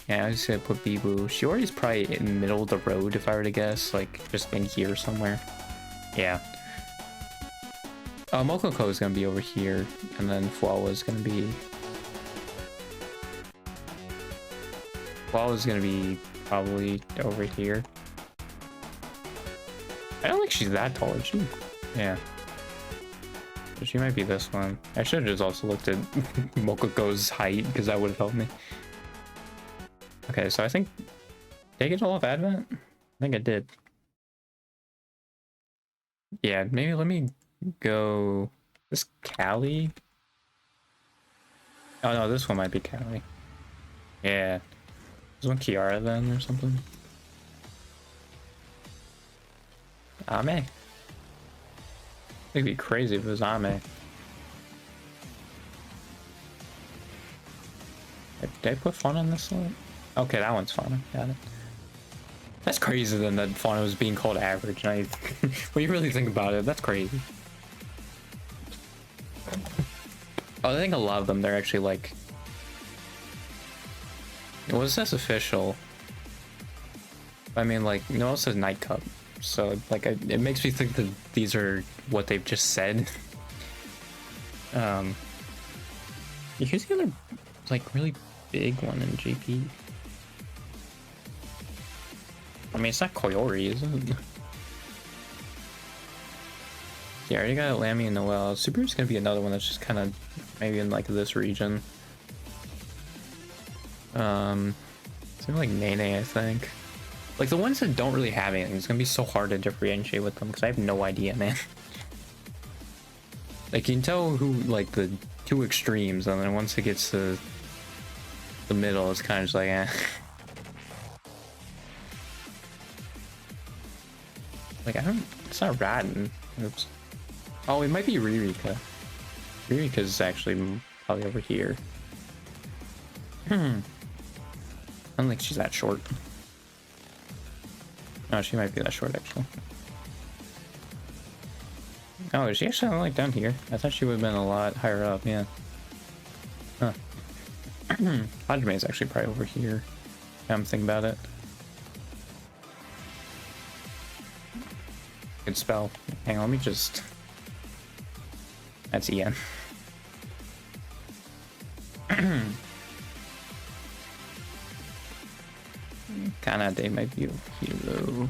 Yeah, I was just gonna put Bibu. Shiori's probably in the middle of the road if I were to guess, like just in here somewhere. Yeah. Mokoko is gonna be over here, and then Fuawa is gonna be... Fuawa is gonna be probably over here. I don't think she's that tall, is she? Yeah. She might be this one. I should have just also looked at Mokoko's height, because that would have helped me. Okay, so I think... Did I get all of Advent? I think I did. Yeah, maybe let me go... This Callie? Oh no, this one might be Callie. Yeah. This one Kiara then or something? Ame? It'd be crazy if it was Ame. Did I put Fauna on this one? Okay, that one's Fauna. Got it. That's crazy then that Fauna was being called average. Now when you really think about it, that's crazy. Oh, I think a lot of them, they're actually like... Well, it says official. I mean, like, no, it says Night Cup. So, like, it makes me think that these are what they've just said. Here's the other, like, really big one in GP. I mean, it's not Koyori, is it? Yeah, I already got Lammy and Noelle. Subaru's gonna be another one that's just kind of maybe in like this region. Something like Nene, I think. Like the ones that don't really have anything, it's gonna be so hard to differentiate with them because I have no idea, man. Like you can tell who like the two extremes, and then once it gets to the middle, it's kind of just like, eh. Like I don't, it's not Radin. Oops. Oh, it might be Ririka. Ririka's actually probably over here. I don't think she's that short. No, she might be that short actually. Oh, is she actually like down here? I thought she would have been a lot higher up, yeah. Huh. Hajime is actually probably over here. Now I'm thinking about it. Good spell. Hang on, let me just... That's Ian. Kanade might be over here though.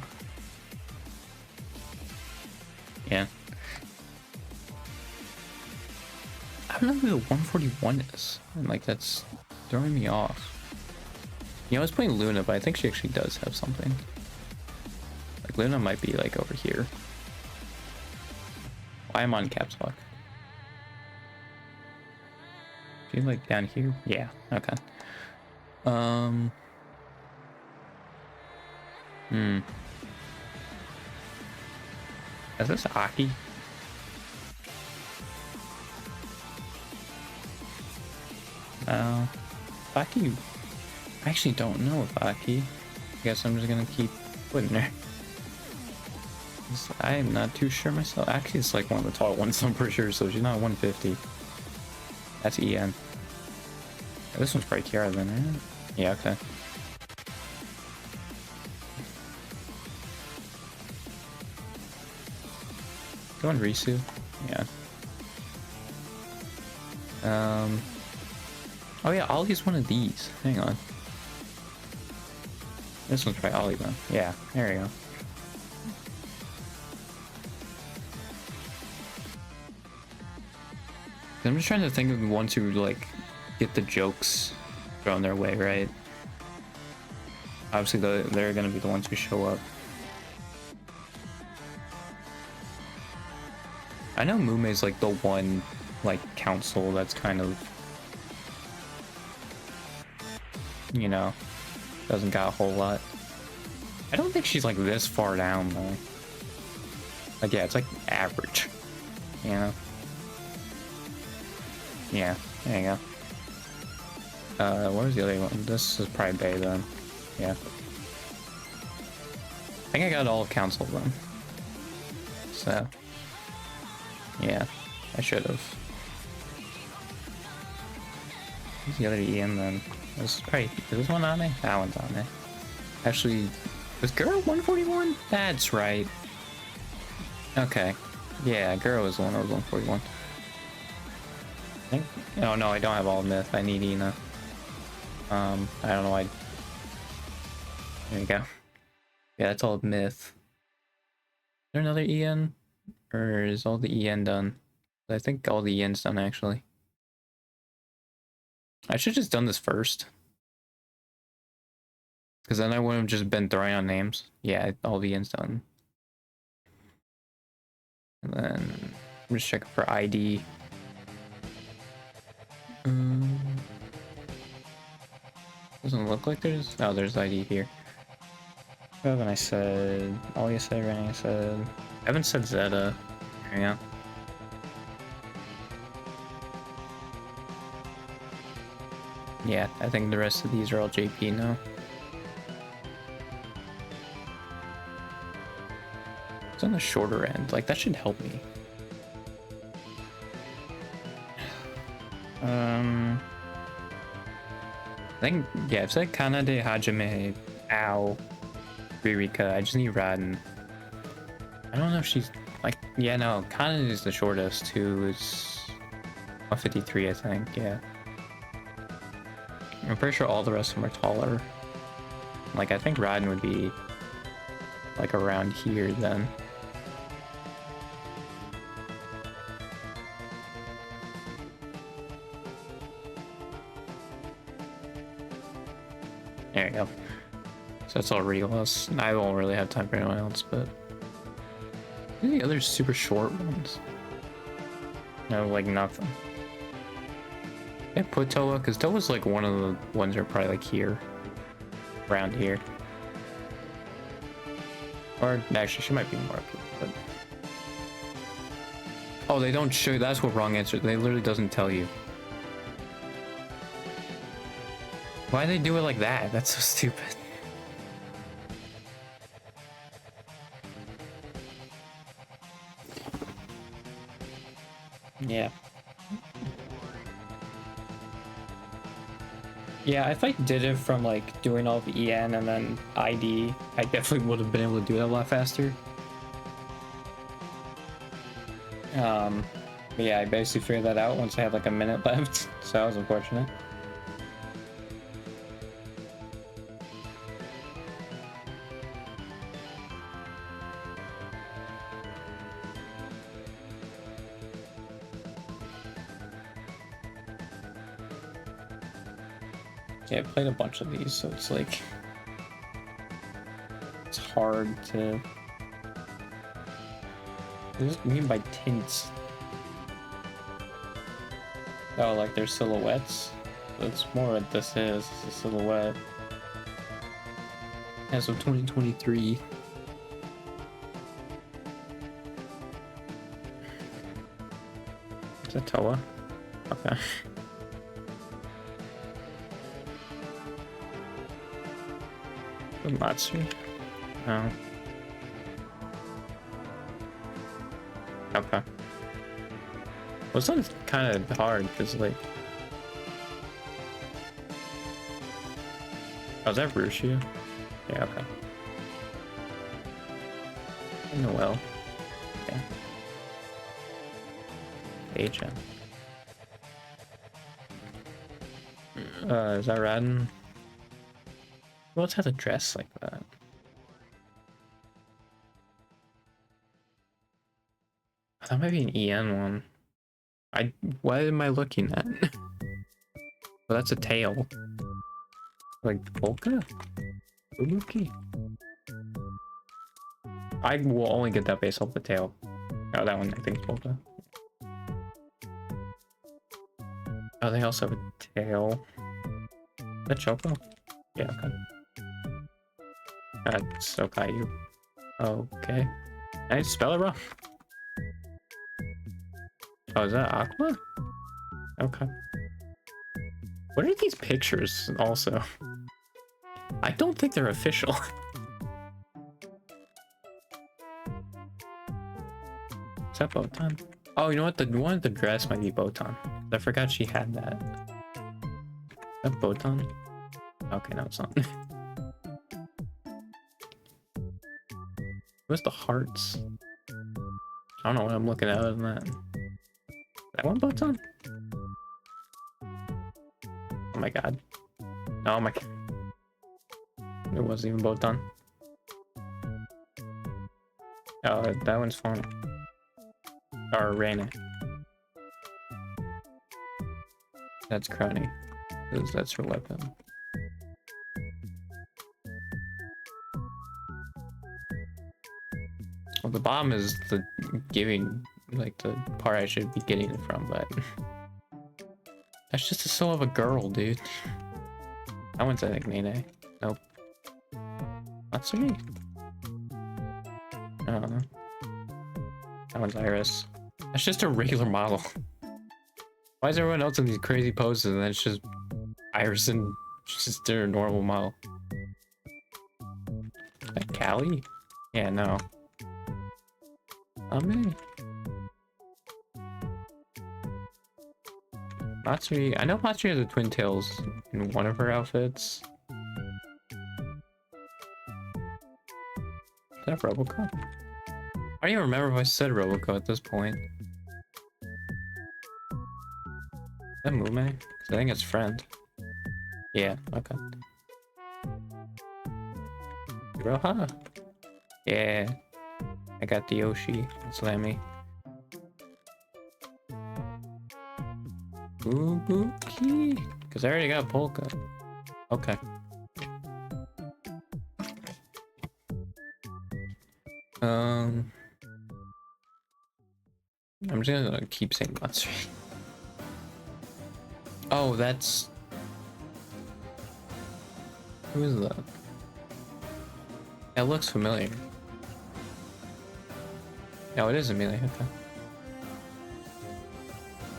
Yeah. I don't know who the 141 is. And like that's throwing me off. You know, I was playing Luna, but I think she actually does have something. Like Luna might be like over here. Why am I on caps lock? She's like down here? Yeah, okay. Is this Aki? Aki. I actually don't know if Aki. I guess I'm just gonna keep putting her. I am not too sure myself. Actually, it's like one of the tall ones, I'm pretty sure, so she's not 150. That's EN. This one's probably Kiara then, right? Yeah, okay. Going Risu? Yeah. Oh yeah, Ollie's one of these. Hang on. This one's probably Ollie then. Yeah, there we go. I'm just trying to think of the ones who like get the jokes thrown their way, right? Obviously, they're gonna be the ones who show up. I know Mume's like the one like council that's kind of, you know, doesn't got a whole lot. I don't think she's like this far down though. Like yeah, it's like average, you know. Yeah, there you go. What was the other one? This is probably Bay then. Yeah. I think I got all of council of them. So yeah, I should have. Who's the other EM then? This is probably, is this one on me? That one's on me. Actually, was Girl 141? That's right. Okay. Yeah, Girl was the one that was 141. I think, oh no, I don't have all myth. I need Ina. I don't know why. There you go. Yeah, that's all myth. Is there another EN? Or is all the EN done? I think all the EN's done actually. I should have just done this first. Because then I wouldn't have just been throwing on names. Yeah, all the EN's done. And then I'm just checking for ID. Doesn't look like there's... Oh, there's ID here. What haven't I said? Ollie said, Rennie said... I haven't said Zeta. Yeah. Yeah, I think the rest of these are all JP now. It's on the shorter end. Like, that should help me. I think, yeah, I've said Kanade, Hajime, Ao, Ririka. I just need Raden. I don't know if she's, like, yeah, no, Kanade is the shortest, who is 153, I think, yeah. I'm pretty sure all the rest of them are taller. Like, I think Raden would be, like, around here then. There you go. So that's all Rios. I won't really have time for anyone else, but... Who are the other super short ones? No, like nothing. I put Toa, because Toa's like one of the ones that are probably like here. Around here. Or, actually, she might be more up here, but... Oh, they don't show you. That's what wrong answer. They literally doesn't tell you. Why do they do it like that? That's so stupid. Yeah. Yeah, if I did it from like doing all the EN and then ID, I definitely would have been able to do it a lot faster. But yeah, I basically figured that out once I had like a minute left, so that was unfortunate. Yeah, I played a bunch of these, so it's like... It's hard to... What does it mean by tints? Oh, like they're silhouettes? That's more what this is. It's a silhouette. As of 2023. Is that Toa? Okay. Matsu? No. Okay. Well, this one's kind of hard because, like. Oh, is that Rushia? Yeah, okay. Noel. Yeah. Agent. Is that Raden? Who else has a dress like that? That might be an EN one. What am I looking at? Well, that's a tail. Like Polka? Ubuki? I will only get that based off the tail. Oh, that one I think is Polka. Oh, they also have a tail. Is that Choco? Yeah, okay. That's Okayu. Okay. I spell it wrong. Oh, is that Aqua? Okay. What are these pictures also? I don't think they're official. Is that Botan? Oh, you know what? The one with the dress might be Botan. I forgot she had that. Is that Botan? Okay, no, it's not. What's the hearts? I don't know what I'm looking at other than that. That one Botan? Oh my god. Oh my god. It wasn't even Botan. Oh, that one's fun. Or Reina. That's Crony. That's her weapon. Well, the bomb is the giving, like the part I should be getting it from, but that's just a soul of a girl, dude. That one's, I think, Nene. Nope. Matsuri? I don't know. That one's Iris. That's just a regular model. Why is everyone else in these crazy poses and then it's just Iris and just their normal model? Is that Callie? Yeah, no. Not me. Matsuri, I know Matsuri has the twin tails in one of her outfits. Is that Robocop? I don't even remember if I said Robocop at this point. Is that Mume? Because I think it's friend. Yeah, okay. Roha? Yeah. I got the Yoshi. That's Lammy. Fubuki? Because I already got Polka. Okay. I'm just gonna keep saying Matsuri. Oh, that's... Who is that? That looks familiar. Oh, it is Amelia, okay.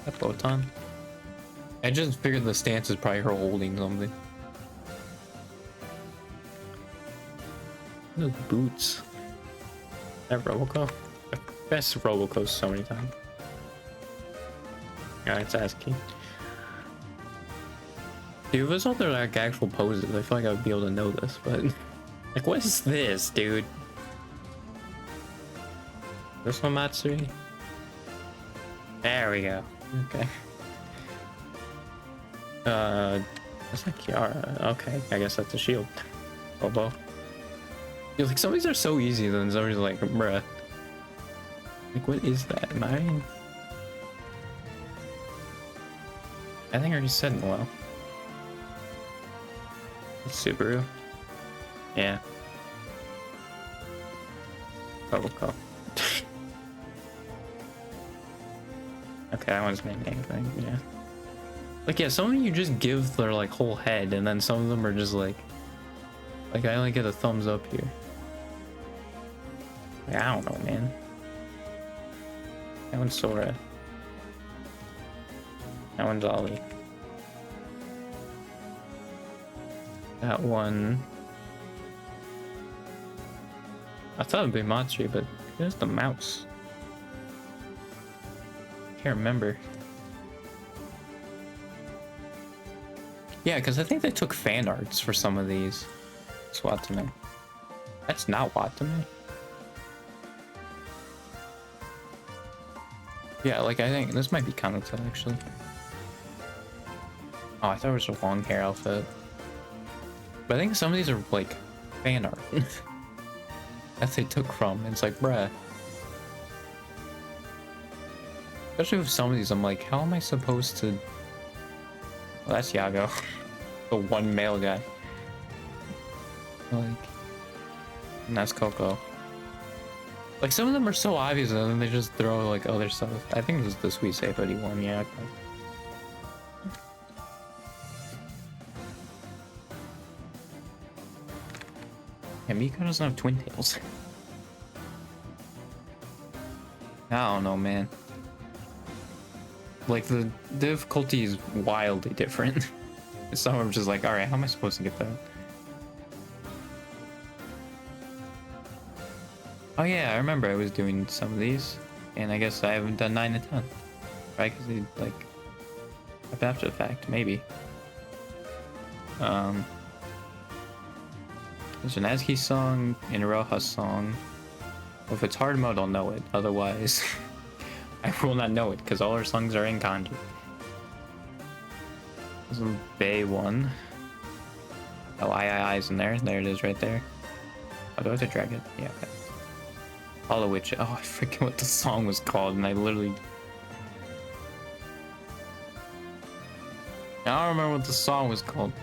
That Botan. I just figured the stance is probably her holding something. Those boots. That Robocop? Best Robocop so many times. Yeah, it's ASCII. Dude, if it was all their like actual poses, I feel like I would be able to know this, but like, what is this, dude? This one, Matsuri? There we go. Okay. That's like Kiara. Okay, I guess that's a shield. Bobo. Dude, like some of these are so easy, then somebody's like, bruh. Like, what is that? Am I think I already said Noel. It's Subaru. Yeah. Robocop. Okay, that one's main thing, yeah. Like, yeah, some of you just give their, like, whole head, and then some of them are just, like, I only get a thumbs up here. Like, I don't know, man. That one's Sora. That one's Ollie. That one... I thought it would be Matsuri, but there's the mouse. Can't remember. Yeah, because I think they took fan arts for some of these. It's Watame. That's not Watame. Yeah, like I think this might be Kanata actually. Oh, I thought it was a long hair outfit. But I think some of these are like fan art. That they took from. It's like, bruh. Especially with some of these, I'm like, how am I supposed to... Well, that's Yago. The one male guy. Like... And that's Coco. Like, some of them are so obvious, and then they just throw, like, other stuff. I think this is the Sweet Say Buddy one, yeah. Okay. Yeah, Miko doesn't have twin tails. I don't know, man. Like, the difficulty is wildly different. Some of them just like, alright, how am I supposed to get that? Oh yeah, I remember I was doing some of these, and I guess I haven't done 9 and 10. Right? Because they, like, up after the fact, maybe. There's an ASCII song and a Roja song. Well, if it's hard mode, I'll know it. Otherwise, I will not know it, because all our songs are in kanji. There's a Bay one. Oh, I's in there. There it is right there. Oh, do I have to drag it? Yeah, okay. Hollow Witch. Oh, I forget what the song was called, and I literally... I don't remember what the song was called.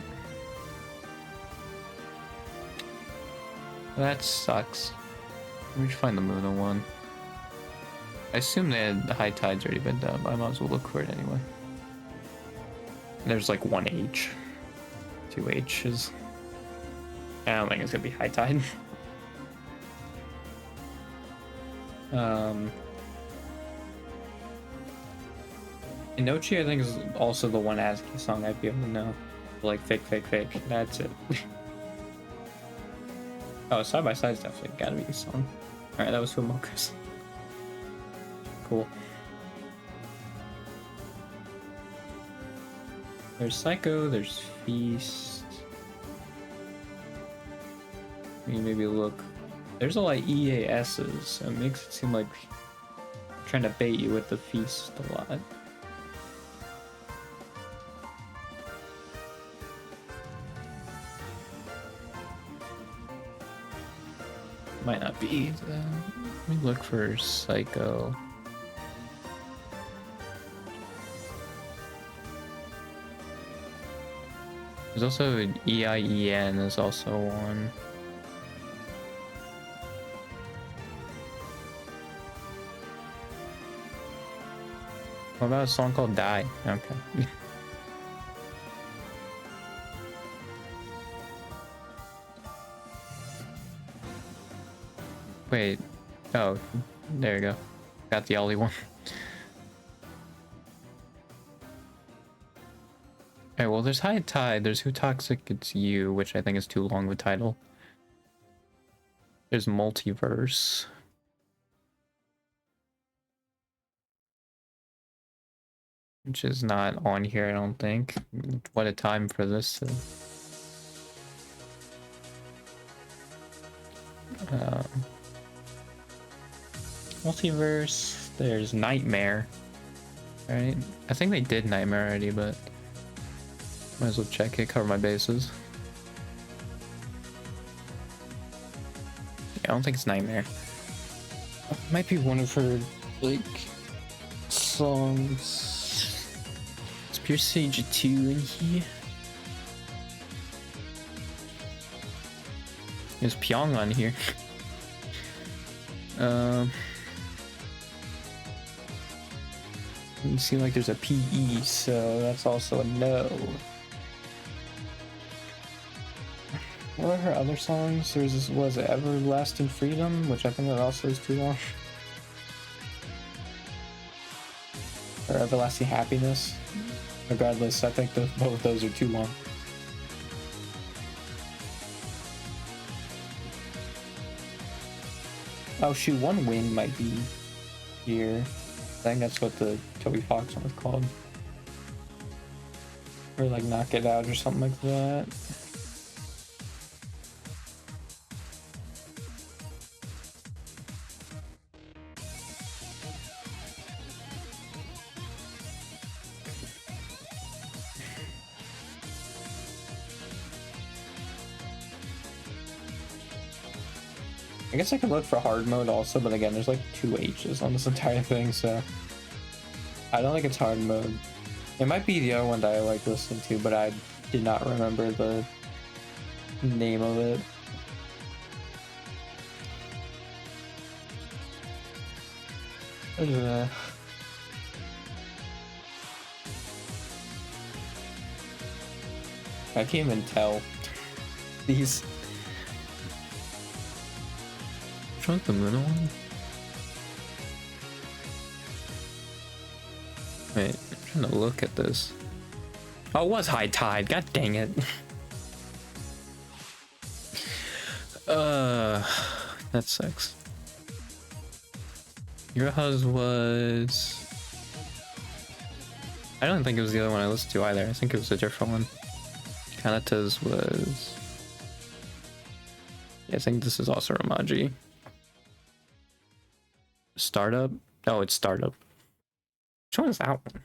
That sucks. Let me find the Muno one. I assume they had the High Tide's already been done, but I might as well look for it anyway. There's like 1H. 2 H's. I don't think it's gonna be High Tide. Inochi, I think, is also the one ASCII song I'd be able to know. Like, fake, fake, fake. That's it. Oh, Side by Side's definitely gotta be a song. Alright, that was Fumokas. Cool. There's Psycho, there's Feast. Maybe look. There's a lot of EASs, so it makes it seem like I'm trying to bait you with the Feast a lot. Might not be. Let me look for Psycho. There's also an EIEN is also one. What about a song called Die? Okay. Wait. Oh, there you go. Got the Ollie one. Alright, well, there's High Tide, there's Who Toxic It's You, which I think is too long of a title. There's Multiverse. Which is not on here, I don't think. What a time for this to... Multiverse, there's Nightmare. Right? I think they did Nightmare already, but might as well check it, cover my bases. Yeah, I don't think it's Nightmare. It might be one of her, like, songs. Is Pure Sage 2 in here? There's Pyong on here. Doesn't seem like there's a PE, so that's also a no. What are her other songs? There's this, was it Everlasting Freedom, which I think that also is too long. Or Everlasting Happiness. Regardless, I think both of those are too long. Oh shoot, One Wind might be here. I think that's what the Toby Fox one was called. Or like Knock It Out or something like that. I guess I could look for hard mode also, but again, there's like 2 H's on this entire thing, so I don't think it's hard mode. It might be the other one that I like listening to, but I did not remember the name of it. I can't even tell. These. Which one's the Luna one? Wait, I'm trying to look at this. Oh, it was High Tide. God dang it. That sucks. Your Huz was... I don't think it was the other one I listened to either. I think it was a different one. Kanata's was... Yeah, I think this is also Ramaji. Startup? No, it's Startup. Which one is that one?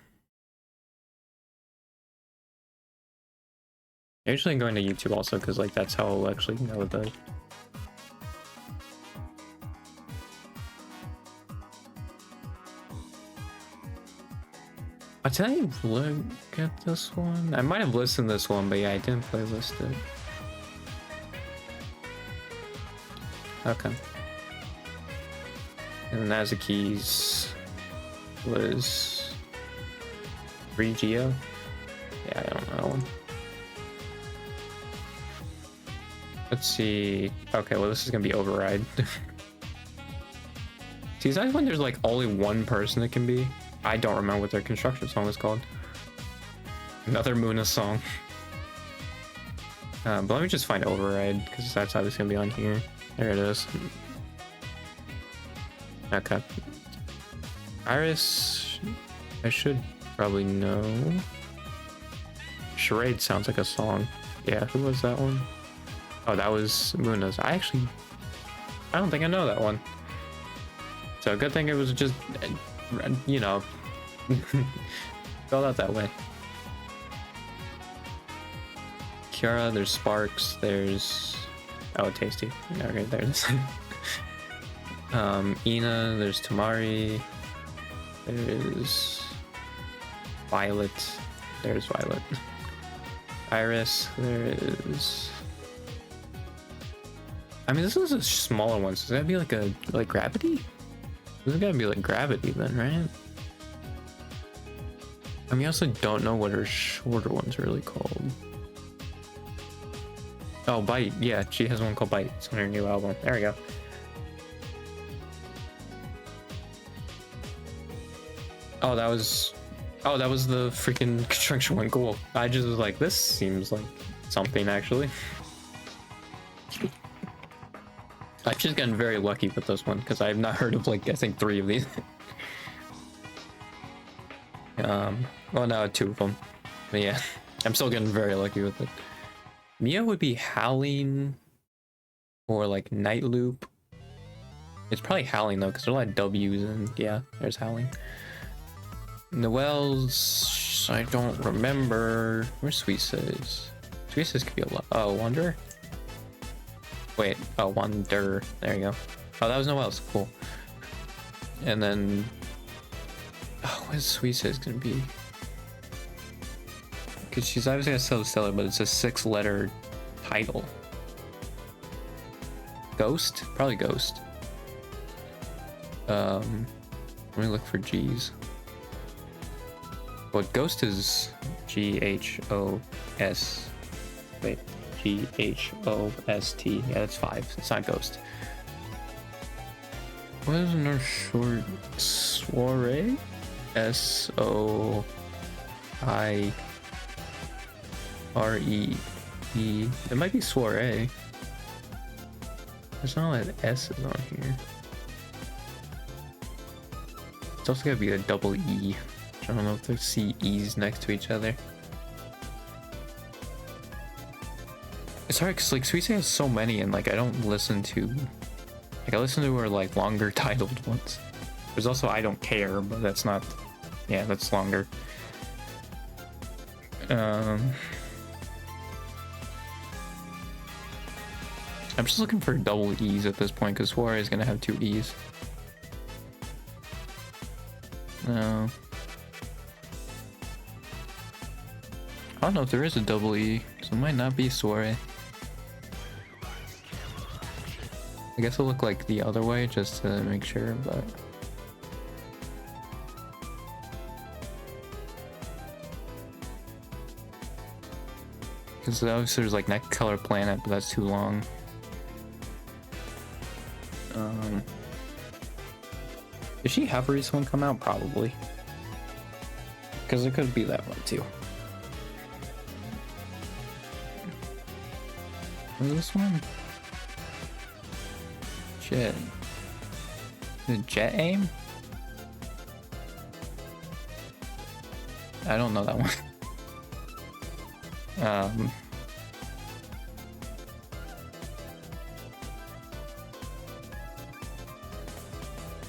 I usually going to YouTube also because like that's how I'll actually know the... Did I look at this one? I might have listened to this one, but yeah, I didn't playlist it. Okay. And Nazuki's was Regio. Yeah, I don't know that one. Let's see. Okay, well this is gonna be Override. See, is that when there's like only one person it can be? I don't remember what their construction song is called. Another Muna song. But let me just find Override, because that's how it's gonna be on here. There it is. Okay. Iris, I should probably know. Charade sounds like a song. Yeah, who was that one? Oh, that was Muna's. I don't think I know that one. So good thing it was just, you know, spelled out that way. Kiara, there's Sparks, there's, oh, Tasty. Okay, there's Ina, there's Tamari, there's Violet, there's Violet. Iris, there is, I mean, this is a smaller one, so that be like Gravity? This is gotta be like Gravity then, right? I mean, I also don't know what her shorter one's really called. Oh, Bite. Yeah, she has one called Bite. It's on her new album. There we go. Oh, that was the freaking construction one. Cool. I just was like, this seems like something actually. I've just gotten very lucky with this one because I've not heard of like I think 3 of these. Well, no, 2 of them. But yeah, I'm still getting very lucky with it. Mia would be Howling or like Night Loop. It's probably Howling though, because there's a lot of W's and yeah, there's Howling. Noelle's, I don't remember. Where's Sweet Says? Sweet Says could be a lot. Oh, Wanderer? Wait, oh, Wander. There you go. Oh, that was Noelle's. Cool. And then, oh, what is Sweet Says gonna be? Because she's obviously a sub-stellar, but it's a 6-letter title. Ghost? Probably Ghost. Let me look for G's. Well, Ghost is G-H-O-S. Wait, G-H-O-S-T. Yeah, that's 5. It's not Ghost. What is another short? Soiree? S-O-I-R-E-E. It might be Soiree. There's not that S is on here. It's also gotta be a double E. I don't know if there's C-E's next to each other. It's hard because like Sweet Say has so many and like I don't listen to, like I listen to her like longer titled ones. There's also I Don't Care, but that's not, yeah, that's longer. I'm just looking for double E's at this point because Soiree is gonna have 2 E's. No. I don't know if there is a double E, so it might not be Soiree. I guess it'll look like the other way just to make sure, but... Because obviously there's like Next Color Planet, but that's too long. Did she have a recent one come out? Probably. Because it could be that one too. What is this one? Jet. The Jet Aim? I don't know that one.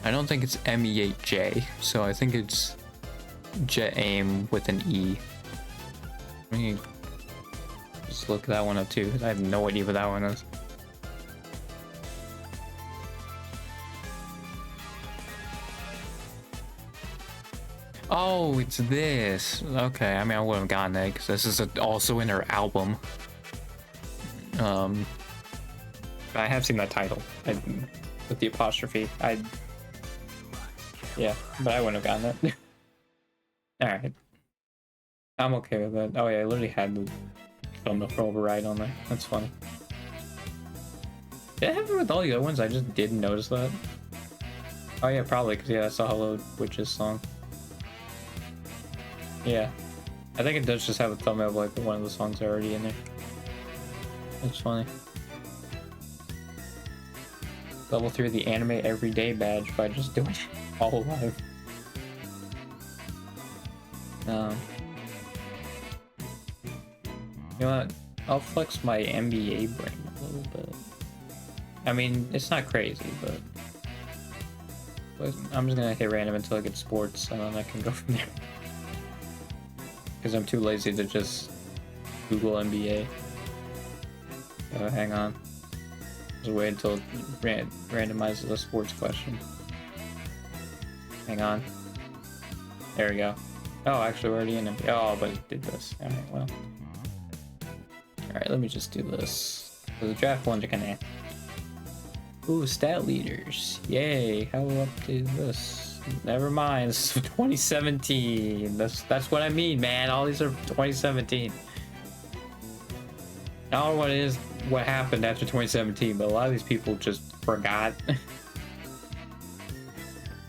I don't think it's MEHJ, so I think it's Jet Aim with an E. Let me just look that one up too, because I have no idea what that one is. Oh, it's this. Okay, I mean, I would have gotten it because this is also in her album. But I have seen that title with the apostrophe. Yeah, but I wouldn't have gotten it. Alright. I'm okay with that. Oh yeah, I literally had the film for Override on there. That's funny. Did it happen with all the other ones? I just didn't notice that. Oh yeah, probably, because yeah, I saw Hello Witch's song. Yeah. I think it does just have a thumbnail of like one of the songs already in there. That's funny. Level 3 of the anime everyday badge by just doing it all live. You know what? I'll flex my NBA brain a little bit. I mean, it's not crazy, but I'm just gonna hit random until I get sports, and then I can go from there. Because I'm too lazy to just Google NBA. Hang on. Just wait until it randomizes a sports question. Hang on. There we go. Oh, actually, we're already in NBA. Oh, but it did this. Alright, well. Alright, let me just do this. So the draft ones are gonna. Ooh, stat leaders. Yay. How updated this? Never mind. This is 2017. That's what I mean, man. All these are 2017. I don't know what happened after 2017, but a lot of these people just forgot.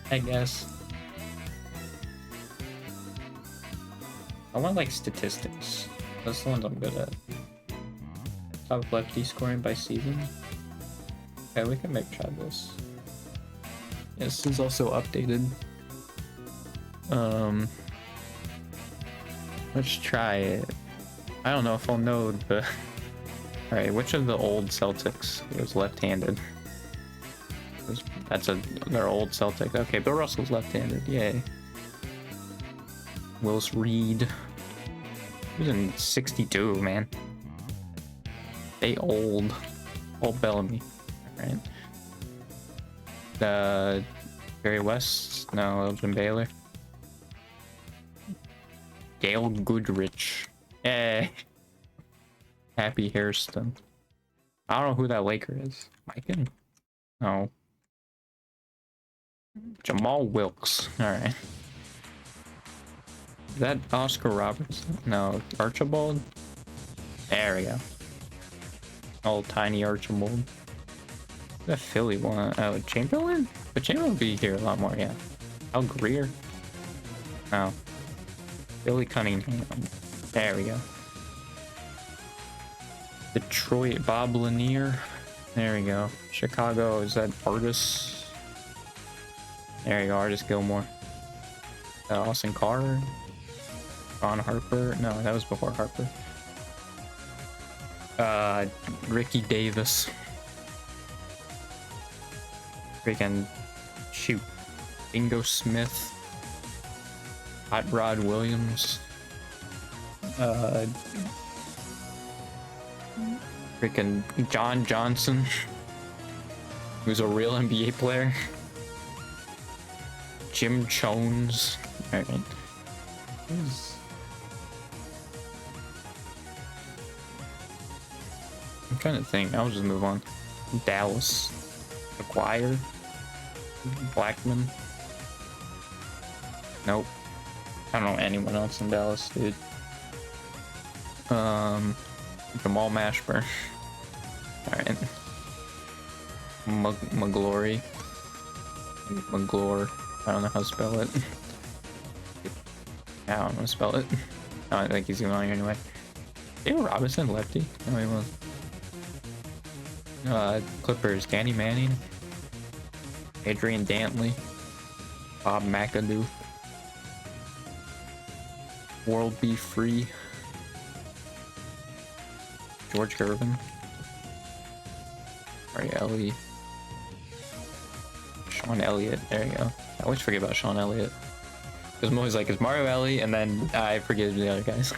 I guess. I want like statistics. That's the ones I'm good at. Top lefty scoring by season. Okay, we can maybe try this. Yeah, this is also updated. Let's try it. I don't know if I'll know the. All right, which of the old Celtics was left-handed? They're old Celtic. Okay, Bill Russell's left-handed. Yay. Willis Reed. He was in 62, man. They old. Old Bellamy. Right. Barry West? No, Elgin Baylor. Gail Goodrich. Hey. Happy Hairston. I don't know who that Laker is. Mikan? No. Jamal Wilkes. Alright. Is that Oscar Robertson? No. Archibald? There we go. Old tiny Archibald. The Philly one. Oh, Chamberlain? But Chamberlain would be here a lot more, yeah. Al Greer? No. Billy Cunningham. There we go. Detroit, Bob Lanier. There we go. Chicago, is that Artis? There you go, Artis Gilmore. Austin Carter. Ron Harper. No, that was before Harper. Ricky Davis. Freaking shoot. Bingo Smith. Hot Rod Williams. Freaking John Johnson. Who's a real NBA player. Jim Jones. Alright. I'm trying to think. I'll just move on. Dallas. McGuire. Blackman. Nope. I don't know anyone else in Dallas, dude. Jamal Mashburn. Alright. McGlory. McGlore. I don't know how to spell it. I don't know how to spell it. No, I think he's going anyway. David Robinson, lefty? No, he was. Clippers, Danny Manning. Adrian Dantley. Bob McAdoo. World Be Free. George Gervin. Ellie. Sean Elliott. There you go. I always forget about Sean Elliott. Because I'm always like, it's Mario Ellie, and then I forget the other guys.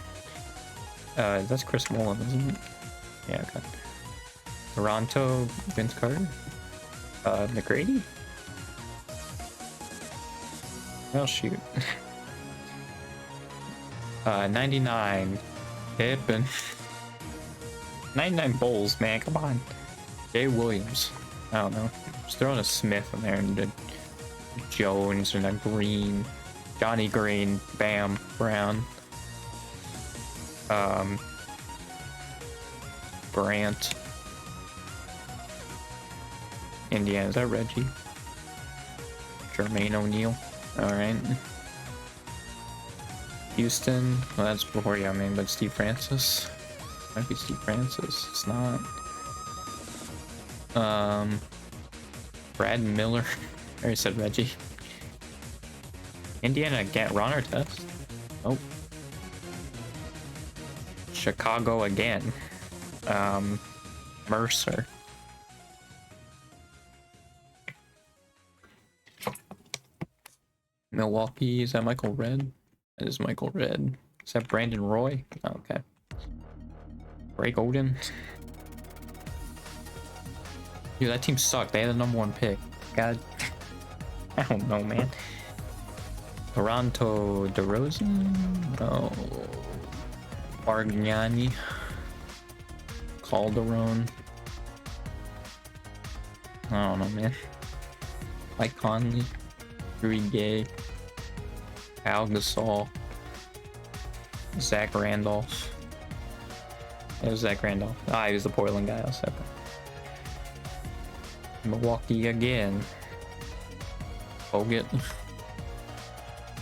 That's Chris Mullen, isn't it? Yeah, okay. Toronto, Vince Carter. McGrady? Oh, shoot. 99. Pippen. 99 Bulls, man, come on. Jay Williams. I don't know. Just throwing a Smith in there and Jones and a Green. Johnny Green. Bam. Brown. Brant. Indiana, is that Reggie? Jermaine O'Neal. Alright. Houston, well that's before Yao Ming, but Steve Francis. Might be Steve Francis, it's not. Brad Miller. I already said Reggie. Indiana again, Ron Artest. Oh. Chicago again. Mercer. Milwaukee, is that Michael Redd? That is Michael Redd. Is that Brandon Roy? Oh, okay. Ray Golden. Dude, that team sucked. They had the #1 pick. God. I don't know, man. Toronto DeRozan? No. Bargnani. Calderon. I don't know, man. Mike Conley. Rudy Gay. Al Gasol. Zach Randolph. It was Zach Randolph. Ah, he was the Portland guy. I was separate. Milwaukee again. Bogut.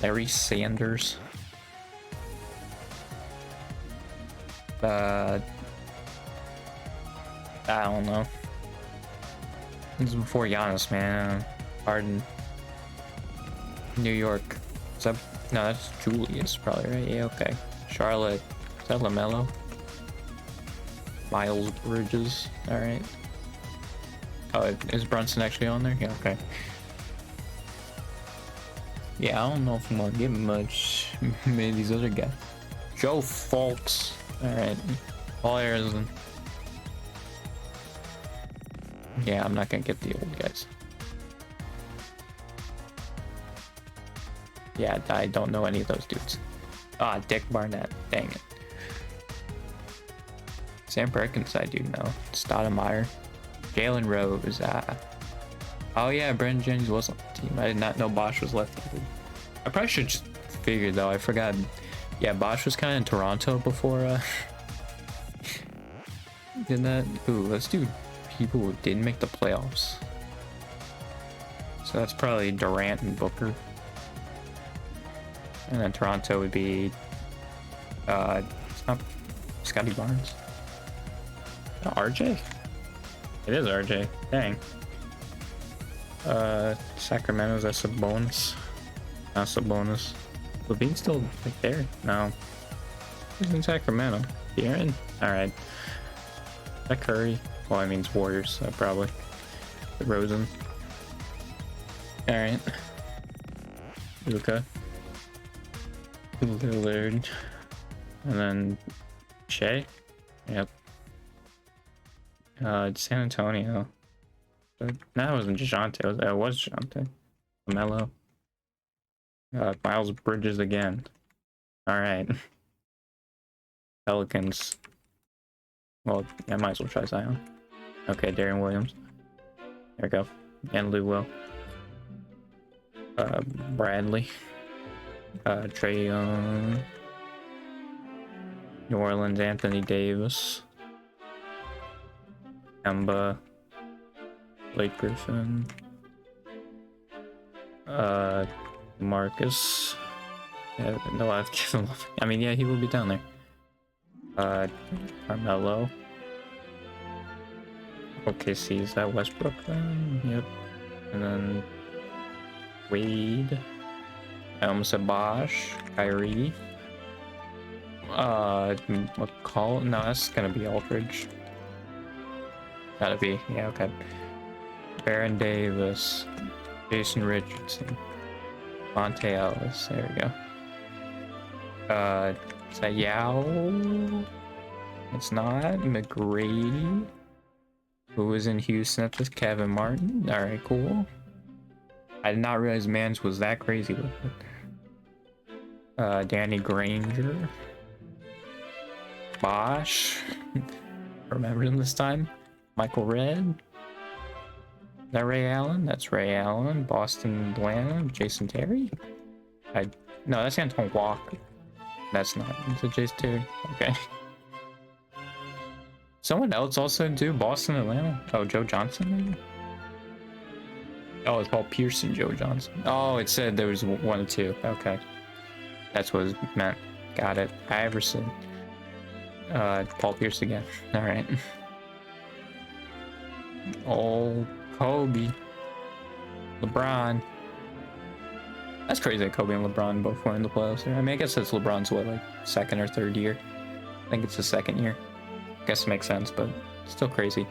Larry Sanders. I don't know. This is before Giannis, man. Harden. New York. Is that, no, that's Julius, probably, right? Yeah, okay. Charlotte. Is that LaMelo? Miles Bridges. Alright. Oh, is Brunson actually on there? Yeah, okay. Yeah, I don't know if I'm gonna get much. Maybe these other guys. Joe Fultz. Alright. Paul Arizona. Yeah, I'm not gonna get the old guys. Yeah, I don't know any of those dudes. Ah, Dick Barnett. Dang it. Sam Perkins, I do know. Stoudemire. Jalen Rose. Oh yeah, Brandon Jennings was on the team. I did not know Bosch was left-handed. I probably should just figure though. I forgot. Yeah, Bosch was kind of in Toronto before. Did that? Ooh, let's do people who didn't make the playoffs. So that's probably Durant and Booker. And then Toronto would be it's not Scotty Barnes. No, RJ? It is RJ. Dang. Sacramento's that's a bonus. Not a bonus. Levine's still like there? No. He's in Sacramento. De'Aaron? Alright. That Curry? Well, I mean it's Warriors, so probably. The Rosen. Alright. Luka. Lillard. And then Shea? Yep. San Antonio. But no, it wasn't DeJounte. It was DeJounte. LaMelo. Miles Bridges again. Alright. Pelicans. Well, I might as well try Zion. Okay, Darian Williams. There we go. And Lou Will. Bradley. Trae Young. New Orleans, Anthony Davis. Kemba. Blake Griffin. Marcus. Yeah, no, I've given him. I mean, yeah, he will be down there. Carmelo. Okay, see, is that Westbrook then? Yep. And then Wade. I almost said Bosch. Kyrie. McCall. No, that's gonna be Aldridge. Gotta be. Yeah, okay. Baron Davis. Jason Richardson. Monte Ellis. There we go. Is that Yao? It's not. McGrady. Who was in Houston at this? Kevin Martin. Alright, cool. I did not realize Mans was that crazy with it. Danny Granger. Bosch. Remember him this time. Michael Redd. Is that Ray Allen? That's Ray Allen. Boston Atlanta. Jason Terry? No, that's Anton Walker. That's not. Is it Jason Terry? Okay. Someone else also do Boston Atlanta? Oh, Joe Johnson maybe? Oh, it's Paul Pierce and Joe Johnson. Oh, it said there was one or two. Okay. That's what it meant. Got it. Iverson. Paul Pierce again. All right. Oh, Kobe. LeBron. That's crazy that Kobe and LeBron both were in the playoffs here. I mean, I guess that's LeBron's, what, like, second or third year? I think it's his second year. I guess it makes sense, but still crazy.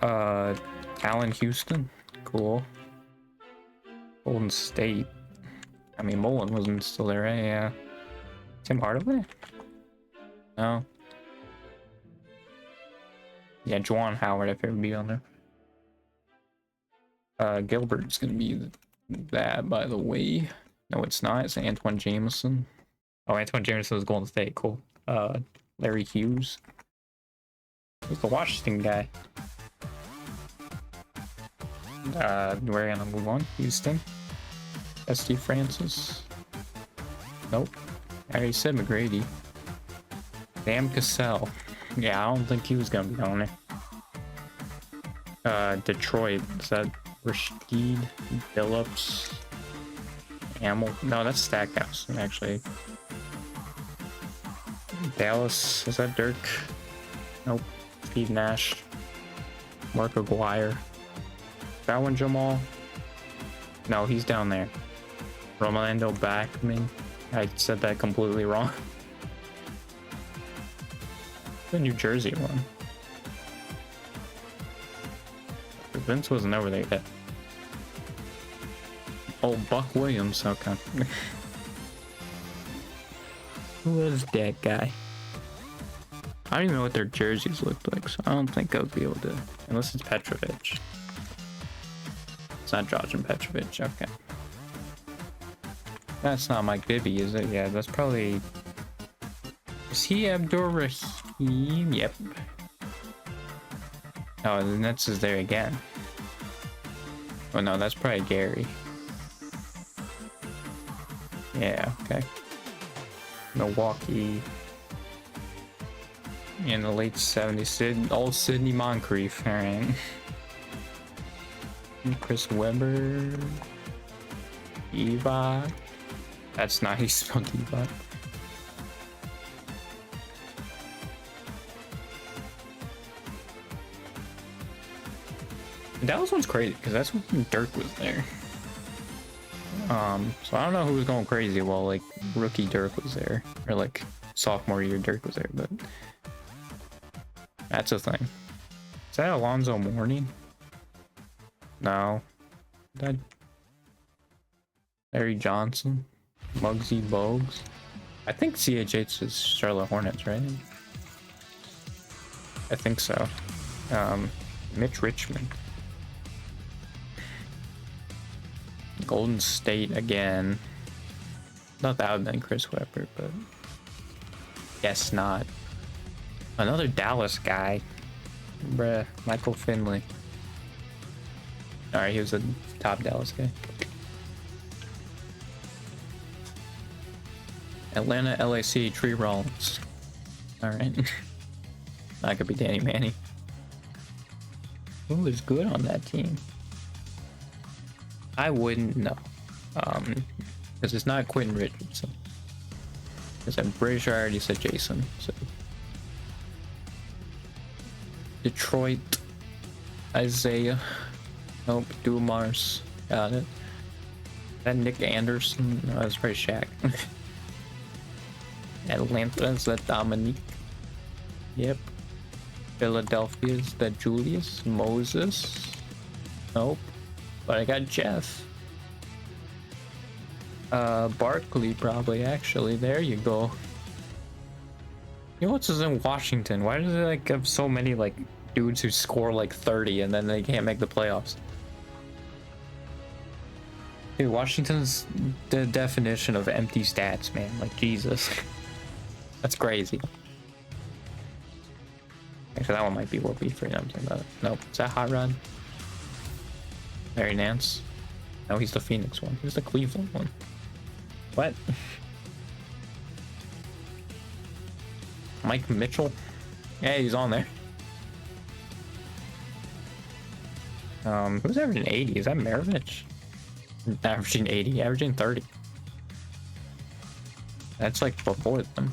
Allen Houston. Cool. Golden State. I mean, Mullen wasn't still there, right? Yeah. Tim Hardaway? No. Yeah, Juwan Howard, if it would be on there. Gilbert's gonna be that, by the way. No, it's not. It's Antoine Jameson. Oh, Antoine Jameson was Golden State. Cool. Larry Hughes. Who's the Washington guy? We're gonna move on. Houston. Steve Francis. Nope. I already said McGrady. Sam Cassell. Yeah, I don't think he was gonna be on there. Detroit. Is that Rasheed Phillips? Hamill? No, that's Stackhouse, actually. Dallas. Is that Dirk? Nope. Steve Nash. Mark Aguirre. That one Jamal? No, he's down there. Rolando Backman. I said that completely wrong. The New Jersey one. Vince wasn't over there yet. Oh, Buck Williams. Okay. Who was that guy? I don't even know what their jerseys looked like, so I don't think I would be able to. Unless it's Petrovic. It's not Dragan Petrovic. Okay. That's not Mike Bibby, is it? Yeah, that's probably... Is he Abdur Rahim? Yep. Oh, the Nets is there again. Oh no, that's probably Gary. Yeah, okay. Milwaukee. In the late 70s. Old Sidney Moncrief, alright. Chris Webber. Eva. That's not how you spelled Eva. That one's crazy because that's when Dirk was there. So I don't know who was going crazy while like rookie Dirk was there, or like sophomore year Dirk was there, but that's a thing. Is that Alonzo Mourning? No. That Larry Johnson? Muggsy Bogues? I think CHH is Charlotte Hornets, right? I think so. Mitch Richmond. Golden State again. Not that would have been Chris Webber, but guess not. Another Dallas guy. Bruh, Michael Finley. Alright, he was a top Dallas guy. Atlanta LAC, Tree Rollins. Alright. That could be Danny Manning. Who was good on that team? I wouldn't know. Because it's not Quentin Richardson. Because I'm pretty sure I already said Jason. So Detroit. Isaiah. Nope. Dumars. Got it. Is that Nick Anderson? No, that's probably Shaq. Atlanta, is that Dominique? Yep. Philadelphia, is that Julius? Moses? Nope. But I got Jeff. Barkley probably, actually. There you go. You know what's in Washington? Why does it like have so many like dudes who score like 30 and then they can't make the playoffs? Dude, Washington's the definition of empty stats, man. Like, Jesus. That's crazy. Actually, that one might be Whoopi for them. Nope. Is that Hot Rod? Larry Nance? No, he's the Phoenix one. He's the Cleveland one. What? Mike Mitchell? Yeah, he's on there. Who's averaging 80? Is that Maravich? Averaging 80, averaging 30. That's like before them.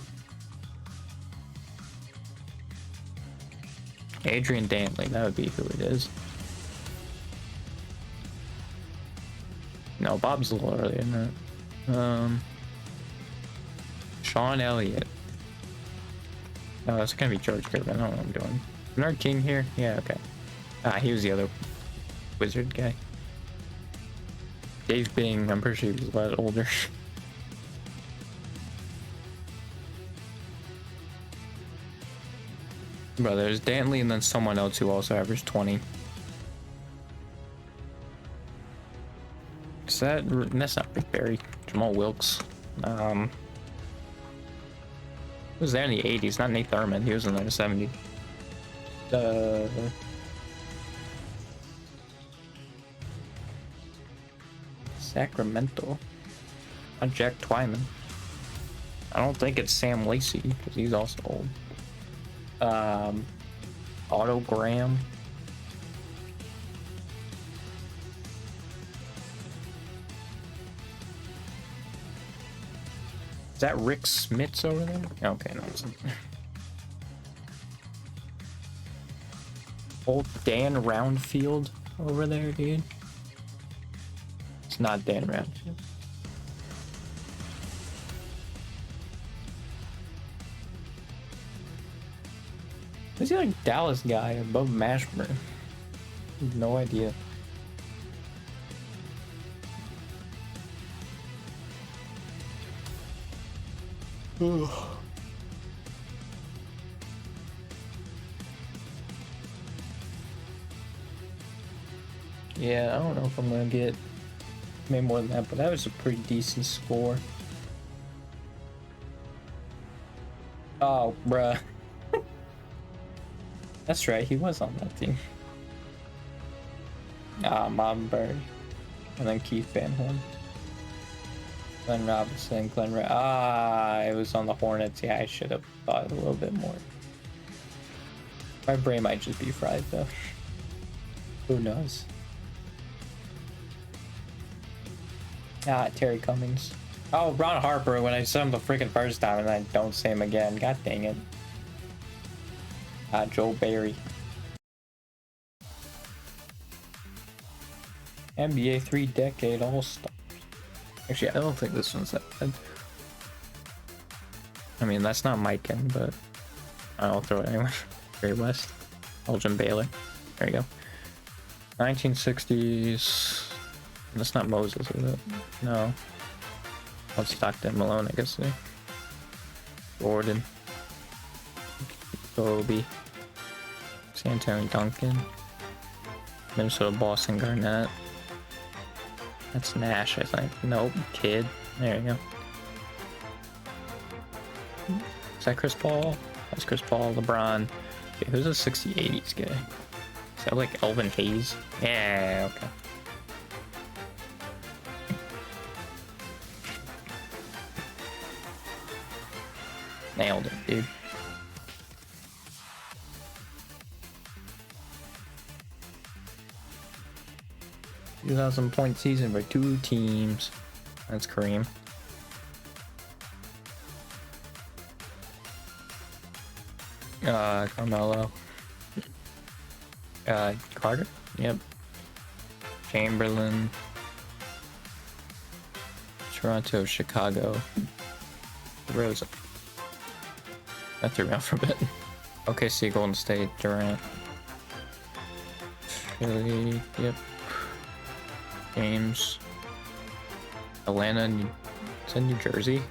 Adrian Dantley, that would be who it is. No, Bob's a little earlier than that. Sean Elliott. No, that's gonna be George Gervin. I don't know what I'm doing. Bernard King here? Yeah, okay. He was the other wizard guy. Dave Bing, I'm pretty sure he was a lot older. Bro, there's Dantley and then someone else who also averaged 20. Is that's not Rick Barry. Jamal Wilkes. Who was there in the 80s? Not Nate Thurman. He was in the 70s. Sacramento. Not Jack Twyman. I don't think it's Sam Lacey because he's also old. Otto Graham. Is that Rick Smits over there? Okay, no, it's not. Old Dan Roundfield over there, dude. It's not Dan Roundfield. Is he like Dallas guy above Mashburn? No idea. Ugh. Yeah, I don't know if I'm gonna get maybe more than that, but that was a pretty decent score. Oh, bruh. That's right, he was on that team. Monberg. And then Keith Van Horn. Glenn Robinson, it was on the Hornets. Yeah, I should have thought a little bit more. My brain might just be fried though. Who knows? Terry Cummings. Oh, Ron Harper when I saw him the freaking first time and I don't see him again. God dang it. Joel Berry. NBA 3-decade All-Star. Actually, I don't think this one's that bad. I mean, that's not Mikan, but I'll throw it anyway. Gary West. Elgin Baylor. There you go. 1960s. That's not Moses, is it? No. What's Stockton Malone, I guess. There. Gordon. Kobe. San Antonio Duncan. Minnesota Boston Garnett. That's Nash, I think. Nope, Kid. There you go. Is that Chris Paul? That's Chris Paul, LeBron. Okay, who's a 60s, 80s guy? Is that like Elvin Hayes? Yeah, okay. Nailed it, dude. $2,000-point season for 2 teams. That's Kareem. Carmelo. Carter? Yep. Chamberlain. Toronto, Chicago. Rosa. That threw me off for a bit. OKC, Golden State, Durant. Philly, yep. James. Atlanta, is that New Jersey?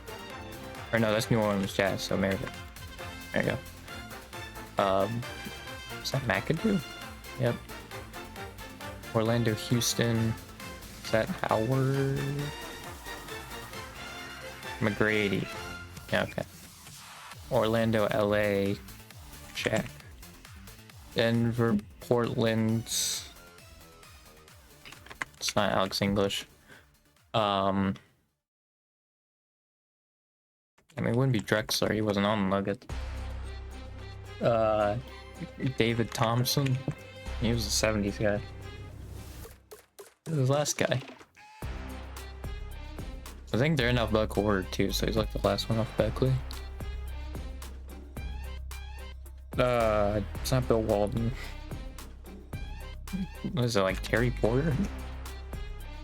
Or no, that's New Orleans Jazz, so America. There you go. Is that McAdoo? Yep. Orlando, Houston. Is that Howard? McGrady. Yeah, okay. Orlando, LA. Check. Denver, Portland. It's not Alex English. I mean, it wouldn't be Drexler. He wasn't on the Nuggets. David Thompson. He was a 70s guy. This last guy. I think they're in alphabetical order too, so he's like the last one alphabetically. It's not Bill Walton. What is it, like Terry Porter?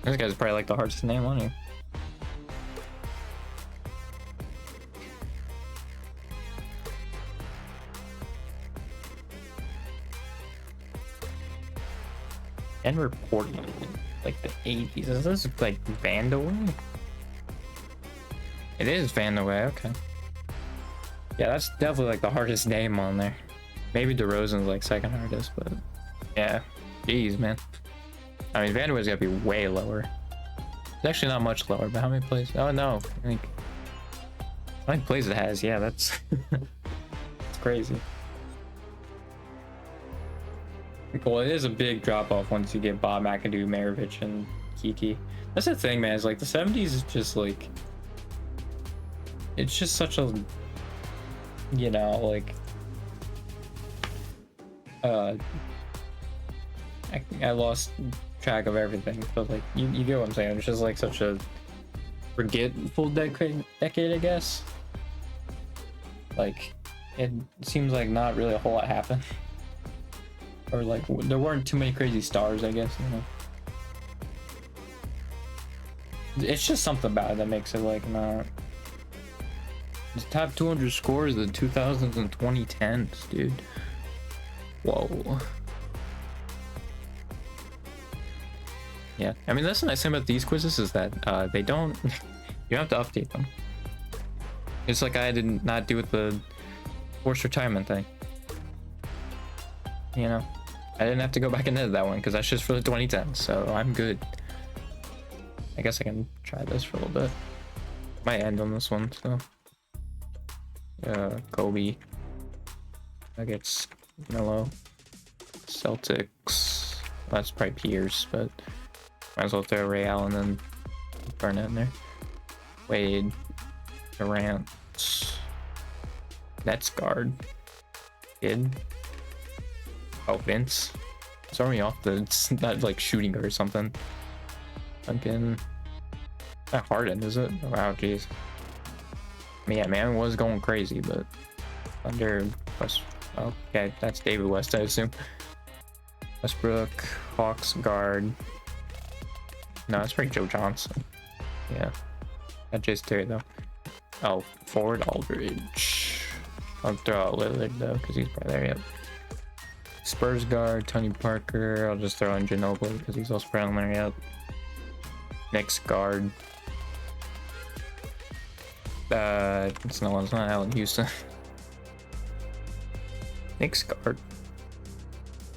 This guy's probably like the hardest name on here. And reporting like the 80s. Is this like Vandaway? It is Vandaway, okay. Yeah, that's definitely like the hardest name on there. Maybe DeRozan's like second hardest, but yeah. Jeez, man. I mean, Vandaway's gotta be way lower. It's actually not much lower, but how many plays? Oh no, I think how many plays it has? Yeah, that's it's crazy. Well, it is a big drop off once you get Bob McAdoo, Maravich, and Kiki. That's the thing, man. Is like the 70s is just like it's just such a, you know, like I lost track of everything, but like you get what I'm saying. It's just like such a forgetful decade, I guess. Like it seems like not really a whole lot happened. Or like there weren't too many crazy stars, I guess, you know. It's just something about it that makes it like not. The top 200 scores of the 2000s and 2010s, dude. Whoa. Yeah, I mean that's the nice thing about these quizzes is that they don't. You don't have to update them. It's like I did not do with the forced retirement thing. You know. I didn't have to go back and edit that one because that's just for the 2010s, so I'm good. I guess I can try this for a little bit. Might end on this one, so. Kobe. Nuggets, Melo. Celtics. Well, that's probably Pierce, but might as well throw Ray Allen and Barnett in there. Wade. Durant. Nets guard. Kid. Oh, Vince. Sorry, off the. It's not like shooting guard or something. Fucking. Not Harden, is it? Oh, wow, jeez. I mean, yeah, man was going crazy, but under West. Okay, that's David West, I assume. Westbrook, Hawks guard. No, it's probably Joe Johnson. Yeah. Not Jason Terry, though. Oh, forward Aldridge. I'll throw out Lillard, though, because he's probably there yet. Spurs guard, Tony Parker. I'll just throw in Ginobili because he's also probably there yet. Knicks guard. It's not Allen Houston. Knicks guard.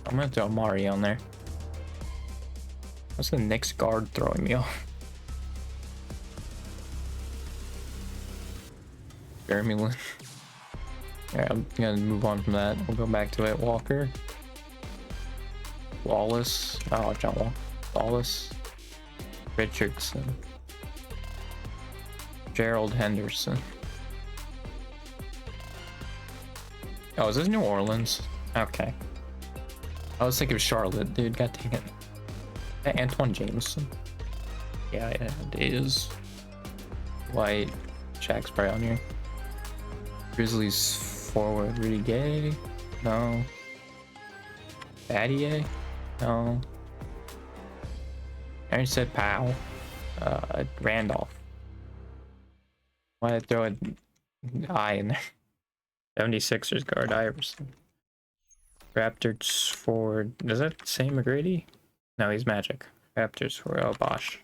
I'm gonna throw Mari on there. What's the Knicks guard throwing me off? Jeremy Lin. Alright, I'm gonna move on from that. We'll go back to it. Walker. Wallace. Oh, John Wall. Wallace. Richardson. Gerald Henderson. Oh, is this New Orleans? Okay. I was thinking of Charlotte, dude. God dang it. Hey, Antoine Jameson. Yeah, it is. White. Shaq's probably on here. Grizzlies forward. Rudy Gay? No. Battier? No. I already said Powell. Randolph. Why did I throw an I in there? 76ers guard Iverson. Raptors forward. Does that say McGrady? No, he's Magic. Raptors forward. Oh, Bosch.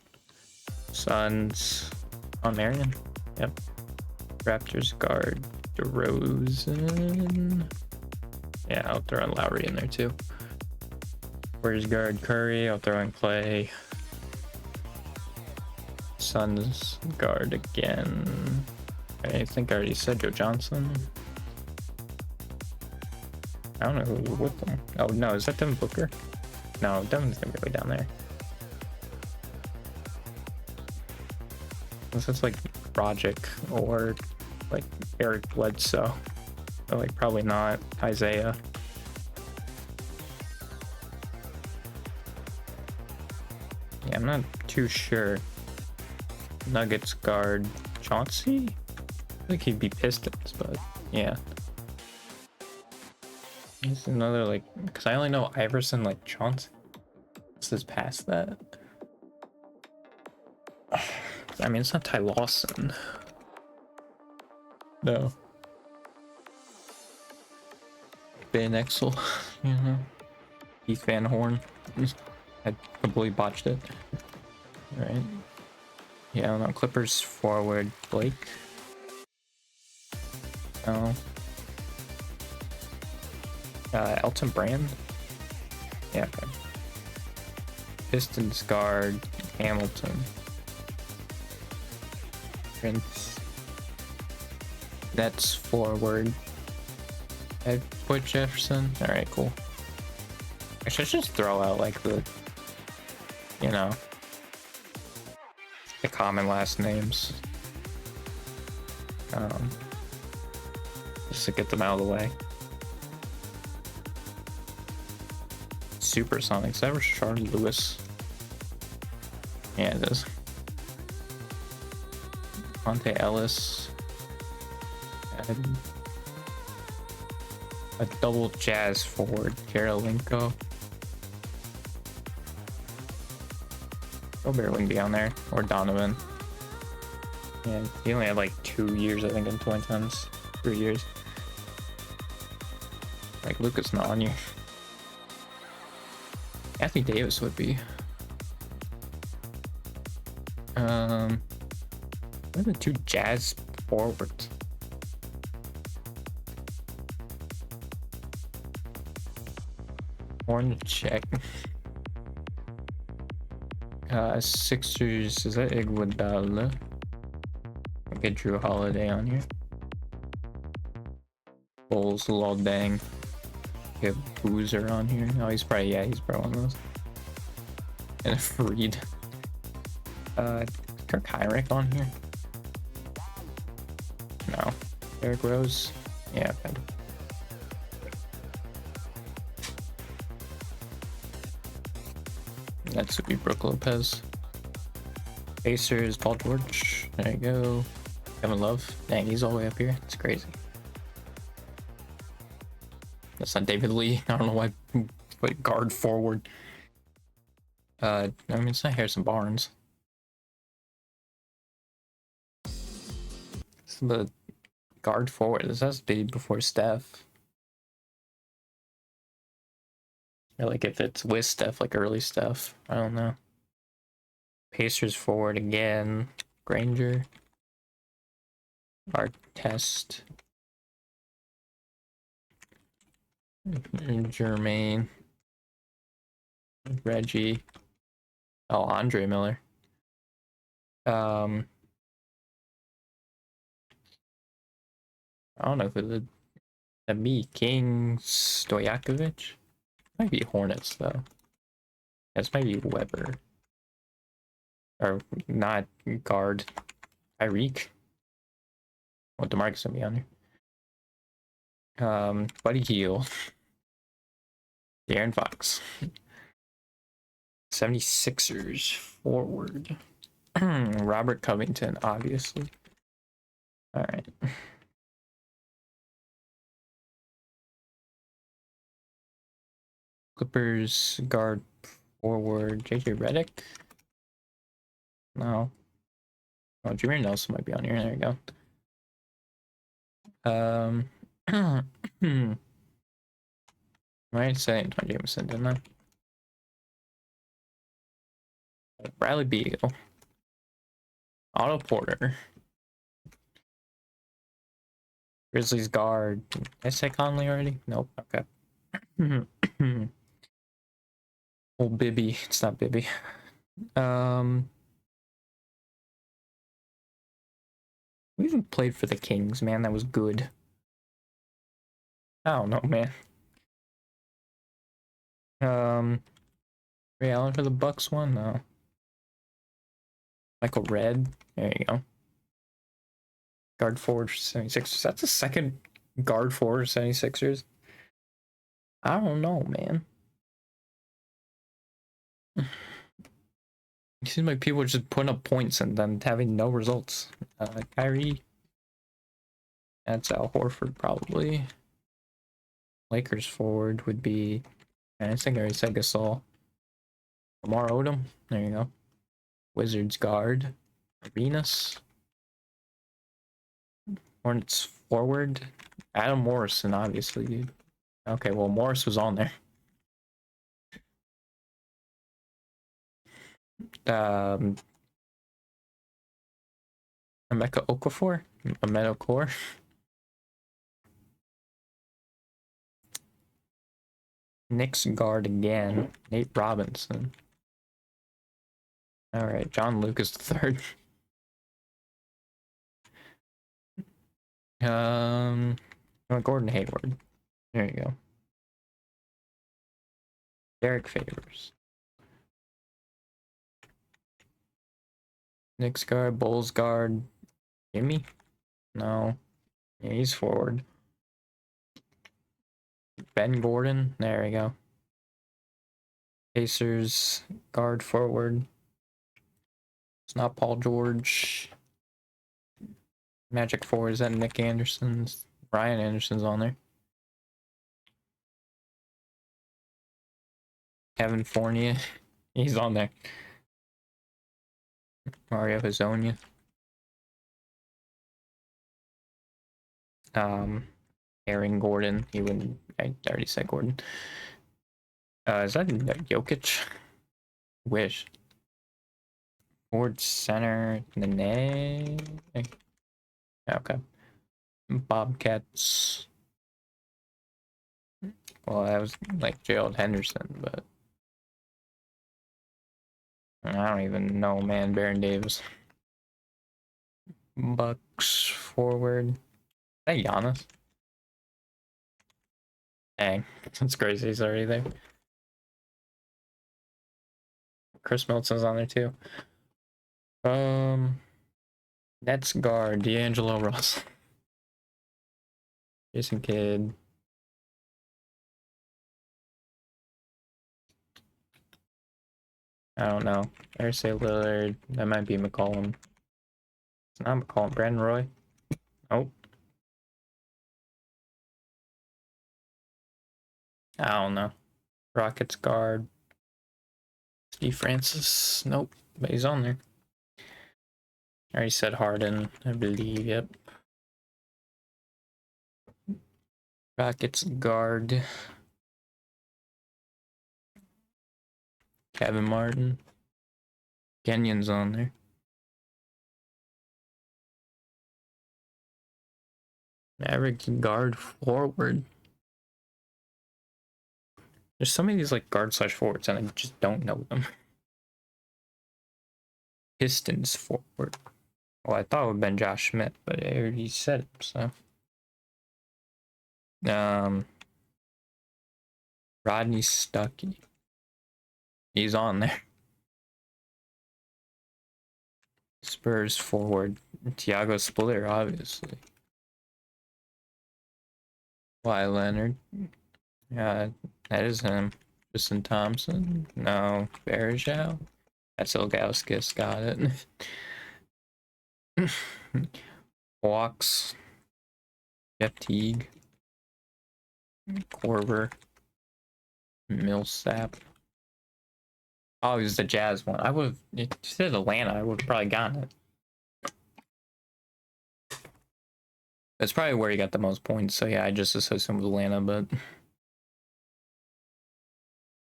Suns. On Marion. Yep. Raptors guard DeRozan. Yeah, I'll throw in Lowry in there too. Warriors guard Curry. I'll throw in Clay. Suns guard again. I think I already said Joe Johnson. I don't know who with them. Oh no, is that Devin Booker? No, Devin's gonna be way down there. This is like Rogic or like Eric Bledsoe. But like probably not Isaiah. Yeah, I'm not too sure. Nuggets guard Chauncey? I think he'd be Pistons, but yeah. There's another, like, because I only know Iverson, like Chauncey. This is past that. I mean, it's not Ty Lawson. No. Ben Exel, you know. Keith Van Horn. I completely botched it. Alright. Yeah, I don't know. Clippers forward Blake. Oh. Elton Brand? Yeah, okay. Pistons guard Hamilton. Prince. Nets forward Edward Jefferson. Alright, cool. I should just throw out like the, you know, the common last names. Just to get them out of the way. Supersonics. Is that Rashard Lewis? Yeah, it is. Monte Ellis. And a double Jazz forward, Karolinko. Gobert wouldn't be on there. Or Donovan. Yeah, he only had like 2 years, I think, in 2010s. 3 years. Like, Luka's not on you. Anthony Davis would be. What are the 2 Jazz forwards? Horn check. Sixers, is that Iguodala? I'll get Drew Holiday on here. Bulls, lol dang. Get Boozer on here. Oh, he's probably one of those. And a Freed. Kirk Heinrich on here? No. Derrick Rose? Yeah, okay. That would be Brook Lopez. Pacers, Paul George. There you go. Kevin Love. Dang, he's all the way up here. It's crazy. That's not David Lee. I don't know why. But guard forward. I mean, it's not Harrison Barnes. It's the guard forward. This has to be before Steph. Or like if it's with Steph, like early Steph. I don't know. Pacers forward again. Granger. Artest. Jermaine. Reggie. Oh, Andre Miller. I don't know who the me King Stojakovic. Might be Hornets though. This might be Weber. Or not guard. Tyreek. What DeMarcus gonna be on here? Buddy Hield. De'Aaron Fox. 76ers forward. Robert Covington, obviously. Alright. Clippers guard forward. JJ Redick? No. Oh, Jameer Nelson might be on here. There you go. Right, say Antoine Jameson, didn't I? Bradley Beal. Otto Porter. Grizzlies guard. Did I say Conley already? Nope. Okay. Old Bibby. It's not Bibby. We even played for the Kings, man. That was good. I don't know, man. Ray Allen for the Bucks one? No. Michael Redd. There you go. Guard forward 76ers. That's the second guard forward 76ers. I don't know, man. It seems like people are just putting up points and then having no results. Kyrie. That's Al Horford, probably. Lakers forward would be... I think I already said Gasol. Lamar Odom. There you go. Wizards guard. Venus. Hornets forward. Adam Morrison, obviously, dude. Okay, well, Morris was on there. Emeka Okafor? Ahmed Okor? Knicks guard again. Nate Robinson. Alright, John Lucas III. Gordon Hayward. There you go. Derek Favors. Knicks guard, Bulls guard. Jimmy? No. Yeah, he's forward. Ben Gordon. There we go. Pacers guard forward. It's not Paul George. Magic forward, is that Nick Anderson's? Ryan Anderson's on there. Kevin Fournier. He's on there. Mario Hezonja. Aaron Gordon. He wouldn't. I already said Gordon. Is that Jokic? Wish. Forward center. Nene. Okay. Bobcats. Well, that was like Gerald Henderson, but I don't even know, man. Baron Davis. Bucks forward. Hey, Giannis. Dang, that's crazy. He's already there. Chris Middleton's on there too. Nets guard D'Angelo Russell. Jason Kidd. I don't know. RJ Lillard. That might be McCollum. It's not McCollum. Brandon Roy. Nope. I don't know. Rockets guard. Steve Francis. Nope. But he's on there. I already said Harden, I believe. Yep. Rockets guard. Kevin Martin. Kenyon's on there. Mavericks guard forward. There's some of these like guard slash forwards and I just don't know them. Pistons forward. Well, I thought it would have been Josh Smith, but I already said it, so. Rodney Stuckey. He's on there. Spurs forward. Tiago Splitter, obviously. Why Leonard? Yeah, that is him. Tristan Thompson? No. Bergeau? That's Ilgauskas, got it. Walks. Jeff Teague. Korver. Millsap. Oh, he was the Jazz one. I would have, if you said Atlanta, I would have probably gotten it. That's probably where he got the most points, so yeah, I just associate him with Atlanta, but.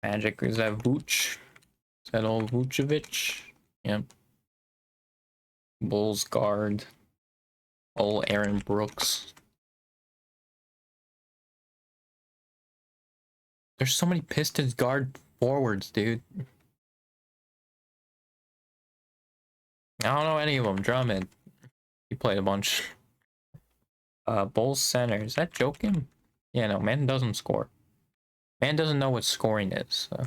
Magic, is that Vooch? Is that old Vucevic? Yep. Bulls guard. Old Aaron Brooks. There's so many Pistons guard forwards, dude. I don't know any of them. Drummond. He played a bunch. Bulls center. Is that Joakim? Yeah, no, man doesn't score. Man doesn't know what scoring is. So.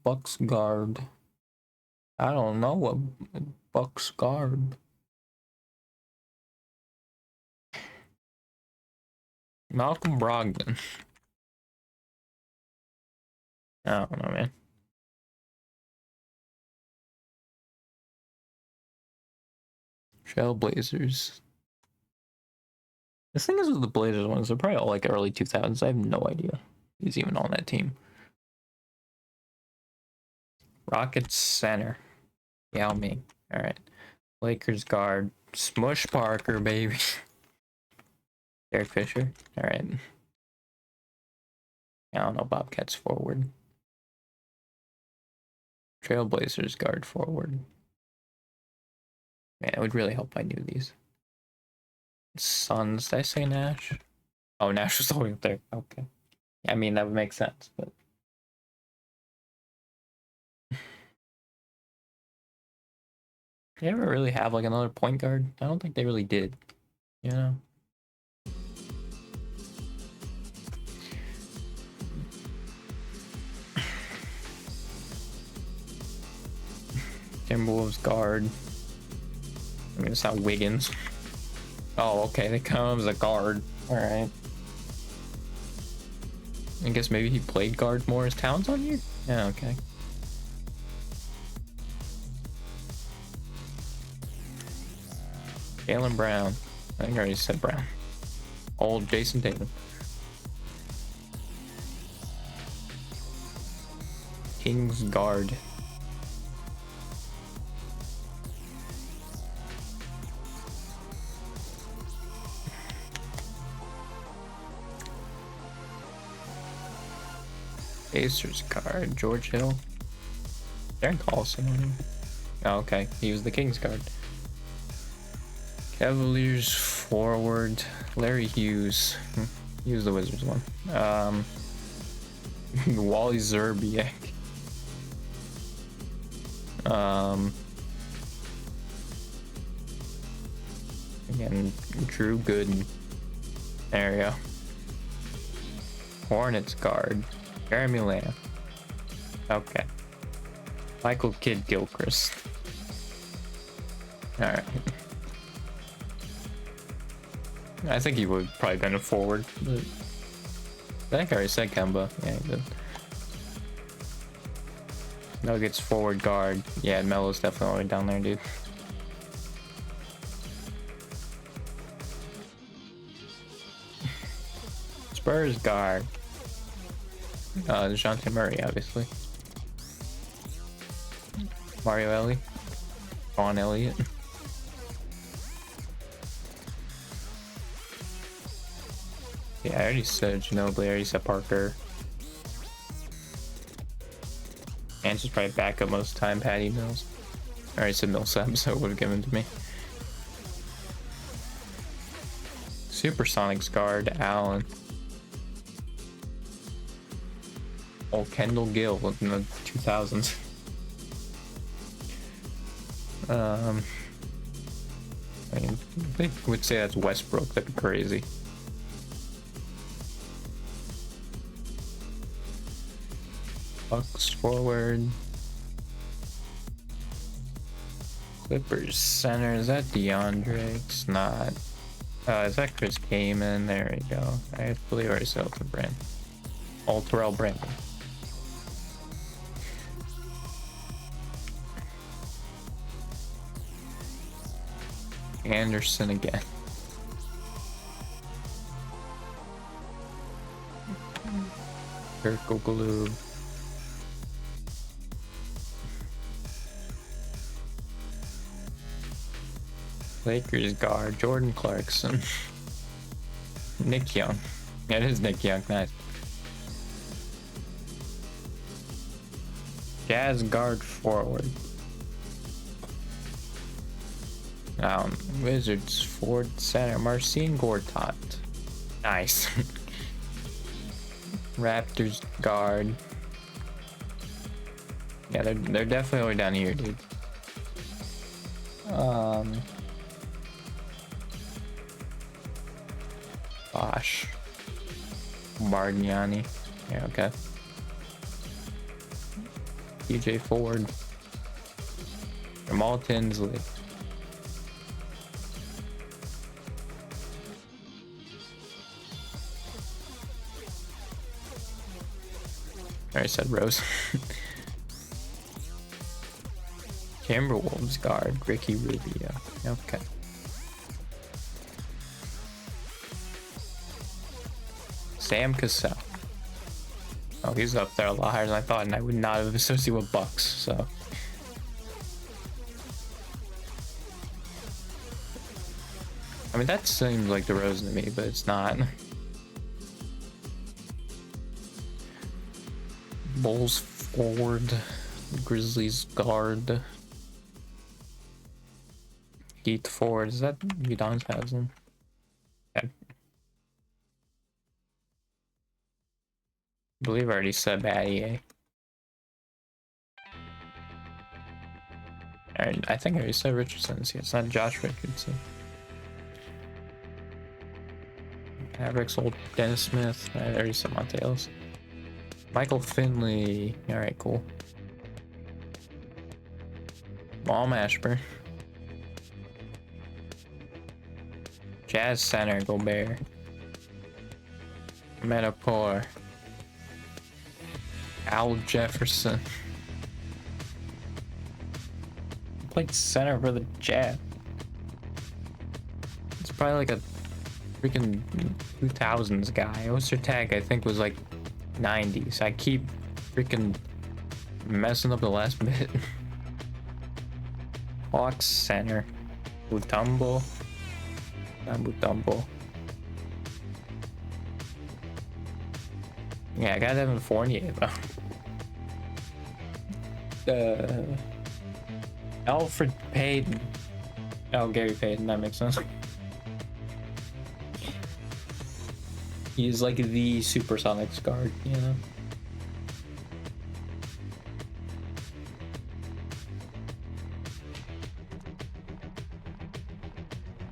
Bucks guard. I don't know what Bucks guard. Malcolm Brogdon. I don't know, man. Trailblazers. The thing is with the Blazers ones, they're probably all like early 2000s. I have no idea he's even on that team. Rockets center. Yao Ming. All right. Lakers guard. Smush Parker, baby. Derek Fisher. All right. I don't know. Bobcats forward. Trailblazers guard forward. Man, it would really help if I knew these. Suns. Did I say Nash? Oh, Nash was always there. Okay. I mean, that would make sense, but. They ever really have like another point guard? I don't think they really did. You know? Timberwolves guard. I mean, it's not Wiggins. Oh, okay. They count him as a guard. Alright. I guess maybe he played guard more. Is Towns on here? Yeah, okay. Jaylen Brown. I think I already said Brown. Old Jason Tatum. Kings guard. Pacers guard. George Hill. Darren Collison on him. Oh, okay. He was the Kings guard. Cavaliers forward. Larry Hughes. He was the Wizards one. Wally Zerbiak. Again, Drew Gooden. There we go. Hornets guard. Jeremy Lamb. Okay. Michael Kidd Gilchrist. Alright. I think he would probably been a forward, but I think I already said Kemba. Yeah, he did. Nuggets forward guard. Yeah, Melo's definitely down there, dude. Spurs guard. DeJounte Murray, obviously. Mario Ellie. Vaughn Elliott. Yeah, I already said Ginobili, I already said Parker. And just probably back up most of the time, Patty Mills. I already said Millsap, so it would have given to me. Supersonics guard, Allen. Oh, Kendall Gill in the 2000s. I mean, they would say that's Westbrook. That'd be crazy. Bucks forward. Clippers center. Is that DeAndre? It's not. Is that Chris Kaman? There we go. I believe I already said Elton Brand. Terrell Brandon. Anderson again. Kirk Oglue. Lakers guard Jordan Clarkson. Nick Young. Yeah, it is Nick Young. Nice. Jazz guard forward. Wizards forward center Marcin Gortat. Nice. Raptors guard. Yeah, they're definitely down here, dude. Bosh. Bargnani. Yeah, okay. TJ Ford. Jamal Tinsley. I said Rose. Timberwolves guard Ricky Rubio. Okay. Sam Cassell. Oh, he's up there a lot higher than I thought, and I would not have associated with Bucks, so. I mean, that seems like DeRozan to me, but it's not. Bulls forward, Grizzlies guard. Heat forward, is that Udonis Haslem? Okay. I believe I already said Battier. Alright, I think I already said Richardson. See, it's not Josh Richardson. Mavericks, old Dennis Smith. I already said Monte Ellis. Michael Finley. Alright, cool. Mom Ashburn. Jazz center, Gobert. Metapore. Al Jefferson. Played center for the Jazz. It's probably like a freaking 2000s guy. Ostertag, I think, was like 90s. I keep freaking messing up the last bit. Hawks center. Mutombo. Not Mutombo. Yeah, I got Evan Fournier though. Alfred Payton. Oh, Gary Payton, that makes sense. He's like the Supersonics guard, you know?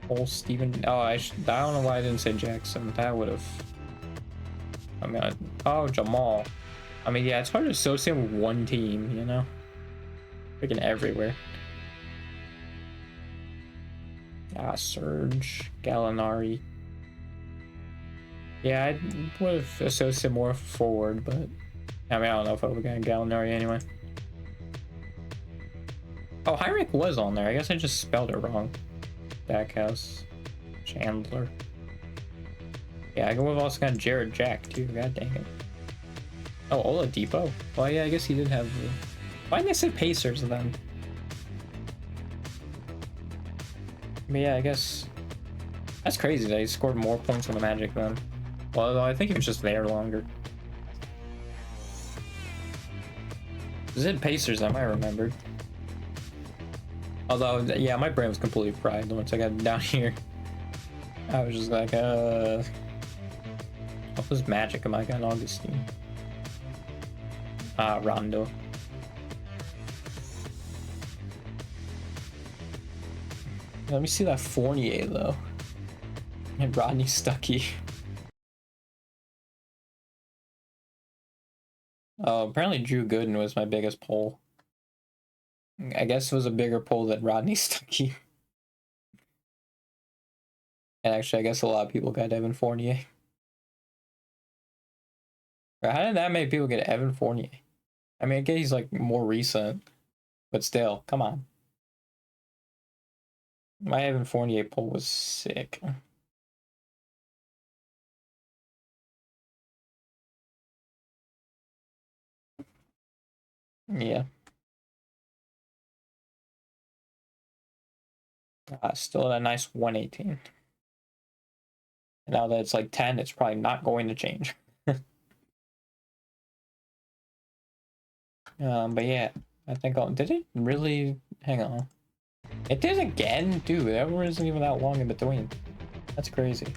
Old Steven. Oh, I don't know why I didn't say Jackson. That would have. I mean, oh, Jamal. I mean, yeah, it's hard to associate with one team, you know? Freaking everywhere. Ah, Serge, Gallinari. Yeah, I would have associated more forward, but I mean, I don't know if I would have gotten Gallinari anyway. Oh, Heinrich was on there. I guess I just spelled it wrong. Backhouse, Chandler. Yeah, I would have also got Jared Jack too. God dang it. Oh, Oladipo. Well, yeah, I guess he did have. Why didn't I say Pacers then? But yeah, I guess that's crazy that he scored more points on the Magic then. Well, I think he was just there longer. Was it Pacers? I might remember. Although, yeah, my brain was completely fried once I got down here. I was just like, what was Magic? Am I got Augustine? Rondo. Let me see that Fournier though. And Rodney Stuckey. Oh, apparently Drew Gooden was my biggest poll. I guess it was a bigger poll than Rodney Stuckey. And actually, I guess a lot of people got Evan Fournier. How did that many people get Evan Fournier? I mean, I guess he's like more recent, but still, come on. My Evan Fournier poll was sick. Yeah. Still at a nice 118. Now that it's like 10, it's probably not going to change. But yeah, I think did it really? Hang on. It did again? Dude, that wasn't even that long in between. That's crazy.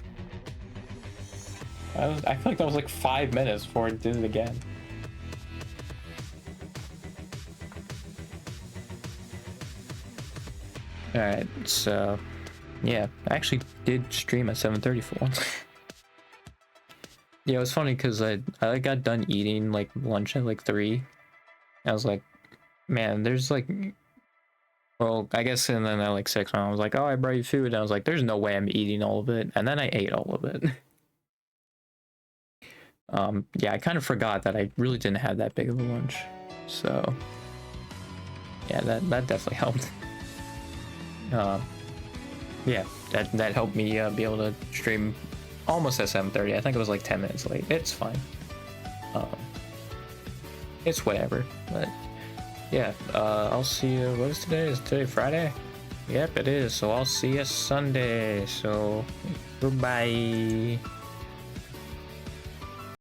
I feel like that was like 5 minutes before it did it again. Alright, so yeah, I actually did stream at 7:30 for once. Yeah, it was funny because I like got done eating like lunch at like 3. I was like, man, there's like, well, I guess, and then at like 6, I was like, oh, I brought you food. And I was like, there's no way I'm eating all of it. And then I ate all of it. Yeah, I kind of forgot that I really didn't have that big of a lunch. So yeah, that definitely helped. Yeah, that helped me be able to stream almost at 7:30. I think it was like 10 minutes late. It's fine. It's whatever. But yeah, I'll see you. What is today? Is today Friday? Yep, it is. So I'll see you Sunday. So goodbye.